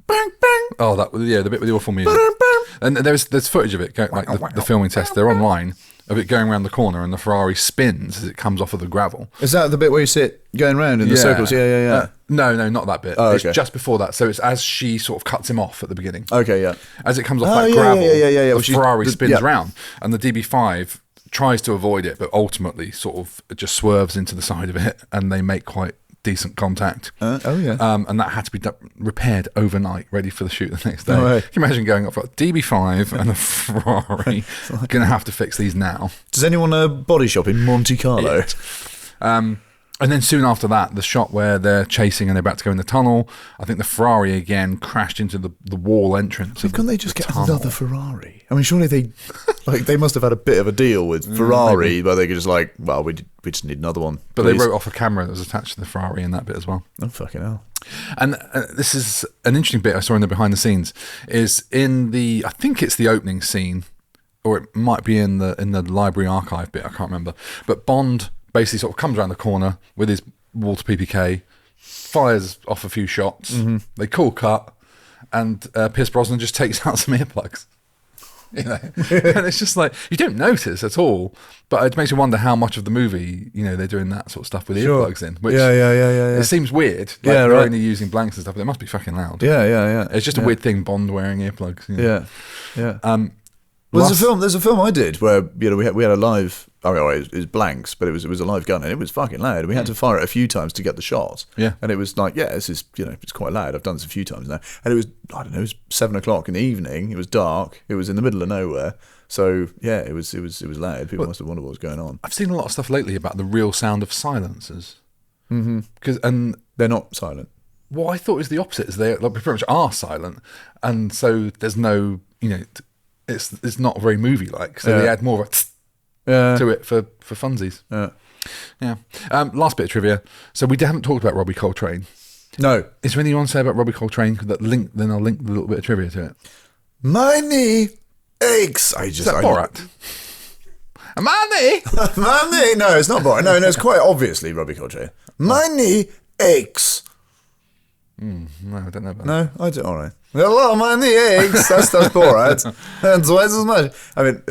bang, bang. Oh, the bit with the awful music. Bang, bang. And there's footage of it, like the filming test. They're online. Of it going around the corner and the Ferrari spins as it comes off of the gravel. Is that the bit where you sit going round in the circles? Yeah. No, not that bit. Oh, okay. It's just before that. So it's as she sort of cuts him off at the beginning. Okay, yeah. As it comes off that gravel, the Ferrari spins yeah. round. And the DB5 tries to avoid it, but ultimately sort of just swerves into the side of it and they make quite decent contact. And that had to be repaired overnight, ready for the shoot the next day. Can you imagine going up for DB5 and a Ferrari? Going to have to fix these now. Does anyone body shop in Monte Carlo? And then soon after that, the shot where they're chasing and they're about to go in the tunnel, I think the Ferrari again crashed into the wall entrance. Couldn't they just get another Ferrari? I mean, surely they must have had a bit of a deal with Ferrari, but they could just we just need another one. But they wrote off a camera that was attached to the Ferrari in that bit as well. Oh, fucking hell. And this is an interesting bit I saw in the behind the scenes, is I think it's the opening scene, or it might be in the library archive bit, I can't remember. But Bond basically sort of comes around the corner with his Walter PPK, fires off a few shots, they call cut, and Pierce Brosnan just takes out some earplugs. And it's just like, you don't notice at all, but it makes you wonder how much of the movie, they're doing that sort of stuff with earplugs in. Which it seems weird. They're only using blanks and stuff, but they must be fucking loud. Yeah. It's just a weird thing, Bond wearing earplugs. Yeah. Well, there's a film I did where we had a live. It was blanks, but it was a live gun, and it was fucking loud. And we had to fire it a few times to get the shot. Yeah, and it was like, this is it's quite loud. I've done this a few times now, and it was it was 7:00 in the evening. It was dark. It was in the middle of nowhere. So it was loud. People must have wondered what was going on. I've seen a lot of stuff lately about the real sound of silencers, and they're not silent. What I thought was the opposite. Is they pretty much are silent, and so there's no It's not very movie-like, so they add more of a to it for funsies. Yeah. Last bit of trivia. So we haven't talked about Robbie Coltrane. No. Is there anything you want to say about Robbie Coltrane? Then I'll link the little bit of trivia to it. My knee aches. Is that Borat? My knee? My knee? No, it's not Borat. No, it's quite obviously Robbie Coltrane. My knee aches. No, I don't know about that. No, I don't. All right. Hello, my knee aches. That's Borat. And twice as much. I mean,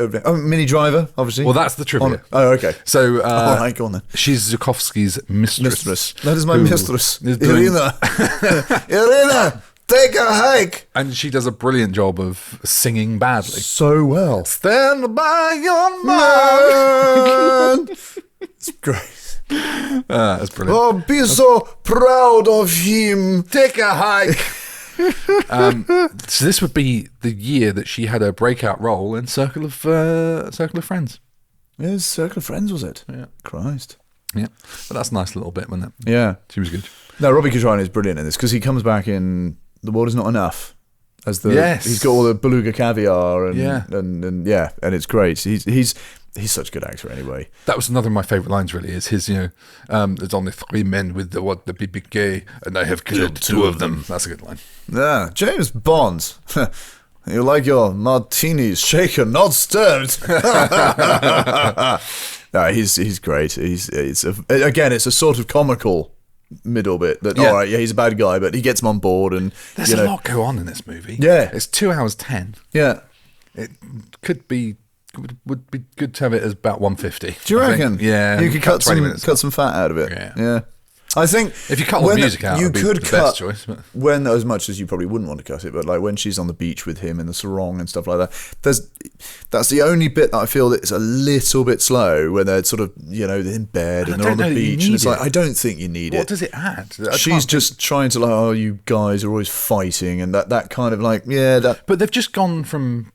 Minnie Driver, obviously. Well, that's the trivia. Okay. So, all right, go on then. She's Zukovsky's mistress. That is my mistress. Irina. Irina, take a hike. And she does a brilliant job of singing badly. So well. Stand by your man. It's great. That's brilliant. Oh, be so proud of him. Take a hike. So this would be the year that she had her breakout role in Circle of Friends. Yes, Circle of Friends, was it? Yeah. Christ. Yeah. But that's a nice little bit, wasn't it? Yeah. She was good. No, Robbie Coltrane is brilliant in this because he comes back in The Water's Not Enough. He's got all the beluga caviar and it's great. He's such a good actor anyway. That was another of my favourite lines, really, is his, there's only 3 men with the BBK, and I have killed 2 of them. That's a good line. Yeah, James Bond. You like your martinis shaken, not stirred. No, he's great. It's a sort of comical middle bit that all right, he's a bad guy, but he gets him on board, and there's a lot go on in this movie. Yeah, it's 2 hours 10. Yeah, it would be good to have it as about 150. Do you reckon? Yeah, you could cut some fat out of it. Yeah. I think if you cut all the music out, you could cut best choice, but when as much as you probably wouldn't want to cut it, but like when she's on the beach with him in the sarong and stuff like that. That's the only bit that I feel that is a little bit slow when they're sort of in bed and they're on the beach, and it's like I don't think you need it. What does it add? She's just trying to you guys are always fighting, and that kind of But they've just gone from.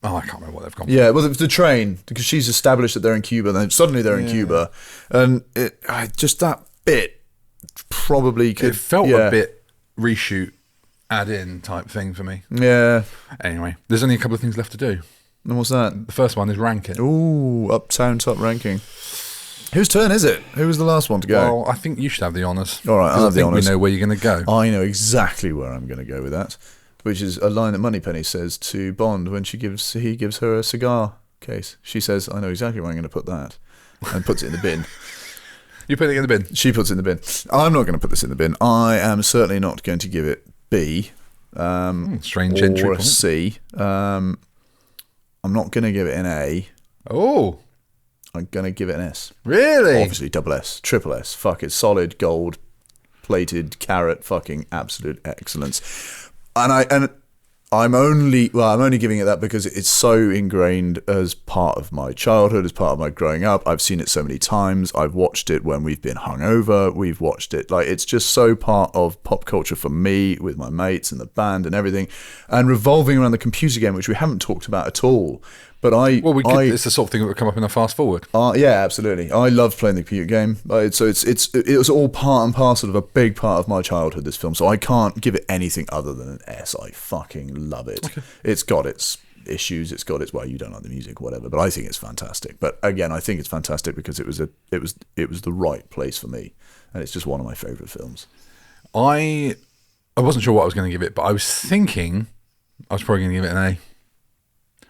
Oh, I can't remember what they've gone. Yeah, well, the train, because she's established that they're in Cuba, and then suddenly they're in Cuba, and just that bit probably could. It felt a bit reshoot, add in type thing for me. Yeah. Anyway, there's only a couple of things left to do. And what's that? The first one is rank it. Ooh, Uptown Top ranking. Whose turn is it? Who was the last one to go? Well, I think you should have the honours. All right, I'll have the honours. We know where you're going to go. I know exactly where I'm going to go with that. Which is a line that Moneypenny says to Bond when he gives her a cigar case. She says, "I know exactly where I'm going to put that," and puts it in the bin. You put it in the bin? She puts it in the bin. I'm not going to put this in the bin. I am certainly not going to give it B. Strange entry or a point. C. I'm not going to give it an A. Oh. I'm going to give it an S. Really? Obviously, double S, triple S. Fuck it. Solid gold plated carrot fucking absolute excellence. And I'm only giving it that because it's so ingrained as part of my childhood, as part of my growing up. I've seen it so many times. I've watched it when we've been hungover. We've watched it it's just so part of pop culture for me with my mates and the band and everything, and revolving around the computer game, which we haven't talked about at all. But it's the sort of thing that would come up in a fast forward. Yeah, absolutely. I love playing the computer game. So it was all part and parcel of a big part of my childhood, this film. So I can't give it anything other than an S. I fucking love it. Okay. It's got its issues. It's got its, well, you don't like the music, whatever. But I think it's fantastic. But again, I think it's fantastic because it was the right place for me, and it's just one of my favourite films. I wasn't sure what I was going to give it, but I was thinking I was probably going to give it an A.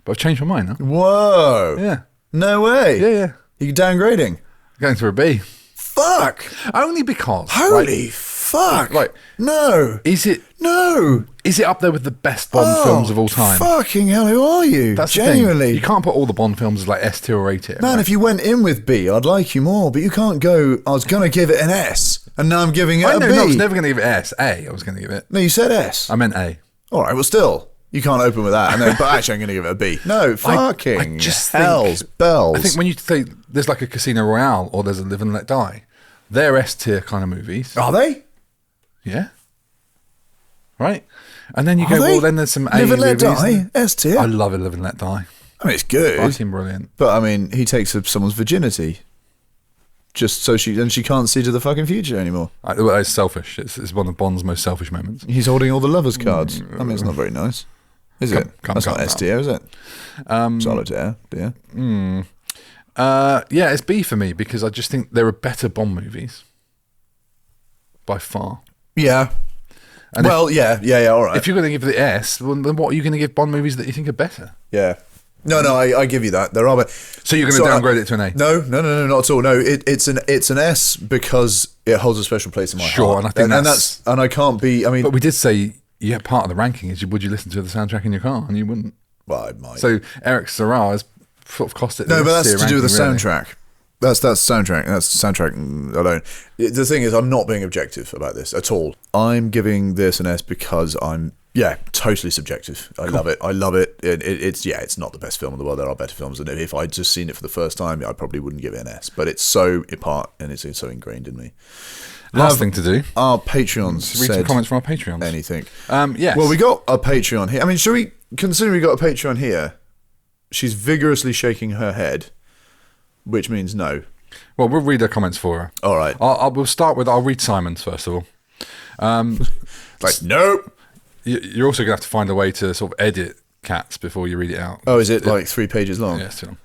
But I've changed my mind now. Whoa. Yeah. No way. Yeah. You're downgrading? Going to a B. Fuck. Only because. Holy fuck. Right. No. Is it? No. Is it up there with the best Bond films of all time? Fucking hell, who are you? That's genuinely. You can't put all the Bond films as like S tier or A tier. Man, if you went in with B, I'd like you more, but you can't go, I was going to give it an S, and now I'm giving it a B. No, I was never going to give it S. A, I was going to give it. No, you said S. I meant A. All right, well, still. You can't open with that, and then, but actually I'm going to give it a B. No, fucking I just hell's bells. I think when you say there's like a Casino Royale or there's a Live and Let Die, they're S tier kind of movies. Are they? Yeah. Right? And then you go, well, then there's some A Live and Let movies. Die, S tier. I love it, Live and Let Die. I mean, it's good. Fucking brilliant. But I mean, he takes someone's virginity just so she can't see to the fucking future anymore. It's selfish. It's one of Bond's most selfish moments. He's holding all the lovers' cards. I mean, it's not very nice. Is it? That's not S tier, is it? Solitaire, dear. Yeah, it's B for me because I just think there are better Bond movies. By far. Yeah. And all right. If you're going to give the S, well, then what are you going to give Bond movies that you think are better? Yeah. No, I give you that. There are better. So you're going to downgrade it to an A? No, not at all. No, it's an S because it holds a special place in my heart. Sure, and I think and I can't be, I mean... But we did say... Yeah, part of the ranking is would you listen to the soundtrack in your car, and you wouldn't. Well, I might. So Eric Serra has sort of cost it. No, but that's to do with the soundtrack. That's soundtrack. That's soundtrack alone. The thing is, I'm not being objective about this at all. I'm giving this an S because I'm totally subjective. I love it. It's not the best film in the world. There are better films, and if I'd just seen it for the first time, I probably wouldn't give it an S. But it's so and it's so ingrained in me. Last thing to do. Our Patreons read some comments from our Patreons. Anything. Yes. Well, we got a Patreon here. I mean, should we, considering we got a Patreon here, she's vigorously shaking her head, which means no. Well, we'll read her comments for her. All right. We'll start with, I'll read Simon's first of all. Nope. You're also going to have to find a way to sort of edit Cats before you read it out. Oh, is it like 3 pages long? Yeah, it's too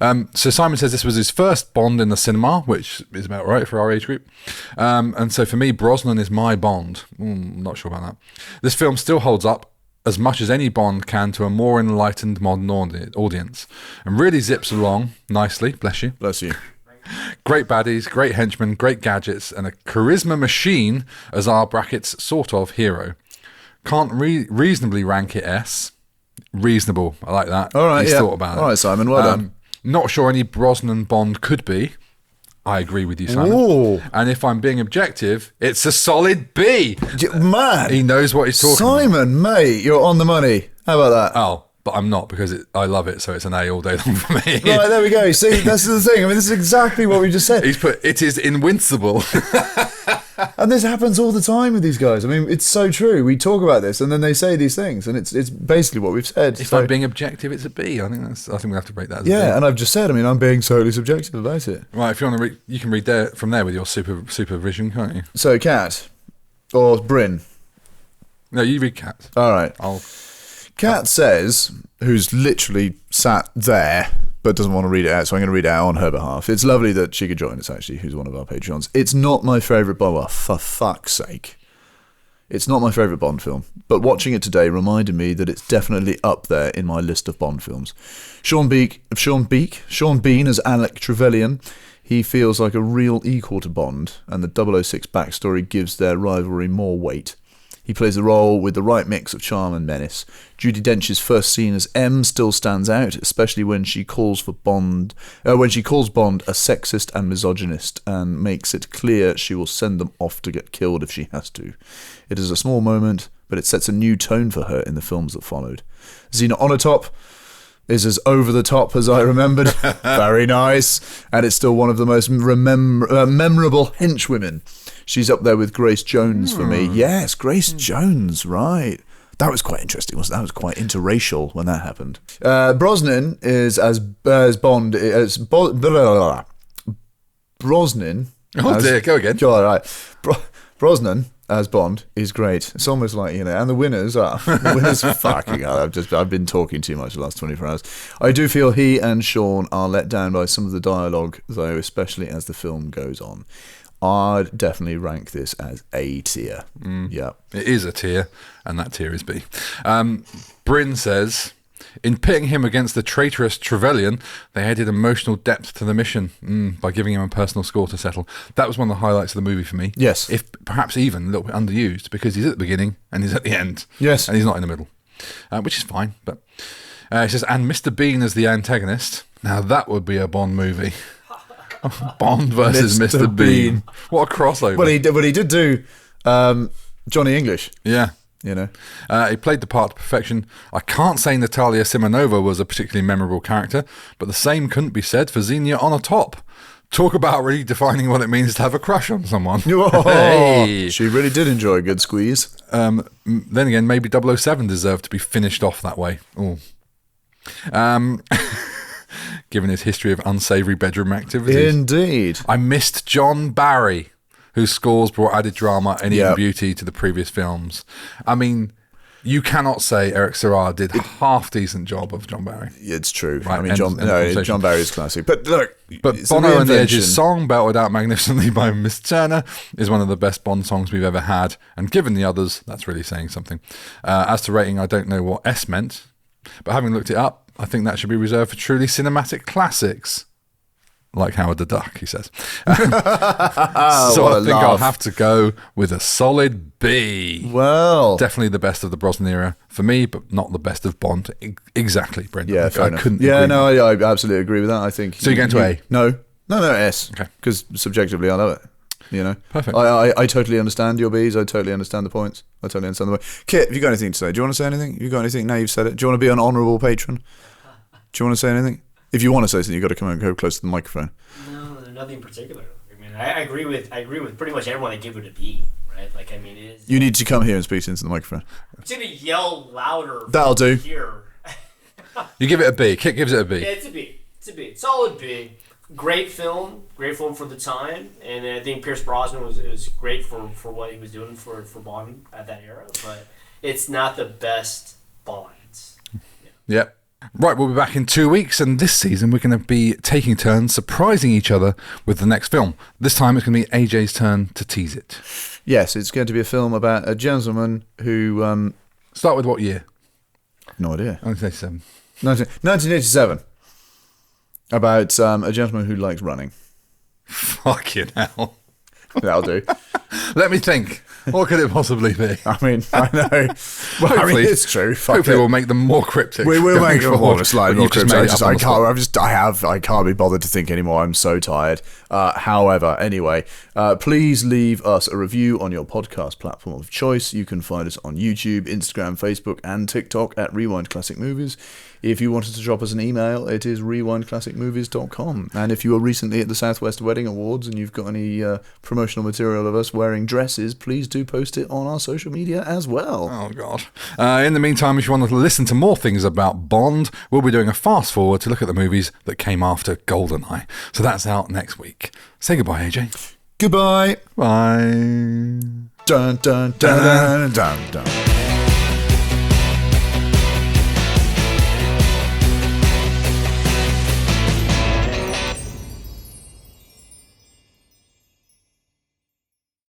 long. So Simon says this was his first Bond in the cinema, which is about right for our age group. And so for me, Brosnan is my Bond. Not sure about that. This film still holds up as much as any Bond can to a more enlightened modern audience, and really zips along nicely. Bless you. Bless you. Great baddies, great henchmen, great gadgets, and a charisma machine as our brackets sort of hero. Can't reasonably rank it S. Reasonable. I like that. All right, He's thought about it. All right, Simon, well done. Not sure any Brosnan Bond could be. I agree with you, Simon. Ooh. And if I'm being objective, it's a solid B. Man. He knows what he's talking about. Simon, mate, you're on the money. How about that? Oh, but I'm not because I love it, so it's an A all day long for me. Right, there we go. See, that's the thing. I mean, this is exactly what we just said. He's put, it is invincible. And this happens all the time with these guys. I mean, it's so true. We talk about this, and then they say these things, and it's basically what we've said. If I'm being objective, it's a B. I think we have to break that as a B. Yeah, and I've just said, I mean, I'm being totally subjective about it. Right, if you want to read, you can read there from there with your supervision, can't you? So, Kat, or Bryn. No, you read Kat. All right. Kat says, who's literally sat there but doesn't want to read it out, so I'm going to read it out on her behalf. It's lovely that she could join us, actually, who's one of our Patreons. It's not my favourite Bond, well, for fuck's sake. It's not my favourite Bond film, but watching it today reminded me that it's definitely up there in my list of Bond films. Sean Bean as Alec Trevelyan. He feels like a real equal to Bond, and the 006 backstory gives their rivalry more weight. He plays the role with the right mix of charm and menace. Judi Dench's first scene as M still stands out, especially when she calls Bond a sexist and misogynist, and makes it clear she will send them off to get killed if she has to. It is a small moment, but it sets a new tone for her in the films that followed. Xena Onatopp is as over the top as I remembered. Very nice. And it's still one of the most memorable henchwomen. She's up there with Grace Jones for me. Yes, Grace Jones, right. That was quite interesting, wasn't it? That was quite interracial when that happened. Brosnan is as Bond as Brosnan. Oh dear, go again. All right. Brosnan as Bond is great. It's almost like, and the winners are fucking hell. I've been talking too much the last 24 hours. I do feel he and Sean are let down by some of the dialogue, though, especially as the film goes on. I'd definitely rank this as A tier. Yeah. It is a tier, and that tier is B. Bryn says, in pitting him against the traitorous Trevelyan, they added emotional depth to the mission by giving him a personal score to settle. That was one of the highlights of the movie for me. Yes. If perhaps even a little bit underused, because he's at the beginning and he's at the end. Yes. And he's not in the middle, which is fine. But he says, and Mr. Bean as the antagonist. Now that would be a Bond movie. Bond versus Mr. Bean. What a crossover. Well, he did do Johnny English. Yeah. He played the part to perfection. I can't say Natalia Simonova was a particularly memorable character, but the same couldn't be said for Xenia Onatopp. Talk about really defining what it means to have a crush on someone. Oh, hey. She really did enjoy a good squeeze. Then again, maybe 007 deserved to be finished off that way. Ooh. Given his history of unsavoury bedroom activities. Indeed. I missed John Barry, whose scores brought added drama and even beauty to the previous films. I mean, you cannot say Eric Serra did a half-decent job of John Barry. It's true. Right, I mean, John Barry's classic. But look, Bono and the Edge's song, belted out magnificently by Miss Turner, is one of the best Bond songs we've ever had. And given the others, that's really saying something. As to rating, I don't know what S meant, but having looked it up, I think that should be reserved for truly cinematic classics. Like Howard the Duck, he says. So I think I'll have to go with a solid B. Well, definitely the best of the Brosnan era for me, but not the best of Bond. Exactly, Brendan. Yeah, I couldn't. Yeah, no, I absolutely agree with that. I think. So you're going to A? No, S. Okay. Because subjectively, I love it. Perfect. I totally understand your B's. I totally understand the points. I totally understand the way. Kit, have you got anything to say? Do you want to say anything? Have you got anything? Now you've said it. Do you want to be an honourable patron? Do you want to say anything? If you want to say something, you've got to come and go close to the microphone. No, nothing in particular. I mean, I agree with pretty much everyone that gave it a B, right? Like, I mean, it is. You need to come here and speak into the microphone. I'm going to yell louder. That'll do. Here. You give it a B. Kit gives it a B. Yeah, it's a B. It's a B. Solid B. Great film for the time, and I think Pierce Brosnan was great for what he was doing for Bond at that era, but it's not the best Bond. Yep. Right, we'll be back in 2 weeks, and this season we're going to be taking turns surprising each other with the next film. This time it's going to be AJ's turn to tease it. Yes, it's going to be a film about a gentleman who... Start with what year? No idea. 1987. 1987. About a gentleman who likes running. Fucking hell. That'll do. Let me think. What could it possibly be? I mean, I know. Well, I mean, it's true. Hopefully we'll make them more cryptic. We will make them more slightly more cryptic. I can't be bothered to think anymore. I'm so tired. However, anyway, please leave us a review on your podcast platform of choice. You can find us on YouTube, Instagram, Facebook, and TikTok at Rewind Classic Movies. If you wanted to drop us an email, it is rewindclassicmovies.com. And if you were recently at the Southwest Wedding Awards and you've got any promotional material of us wearing dresses, please do post it on our social media as well. Oh, God. In the meantime, if you want to listen to more things about Bond, we'll be doing a fast forward to look at the movies that came after GoldenEye. So that's out next week. Say goodbye, AJ. Goodbye. Bye. Dun, dun, dun, dun, dun, dun.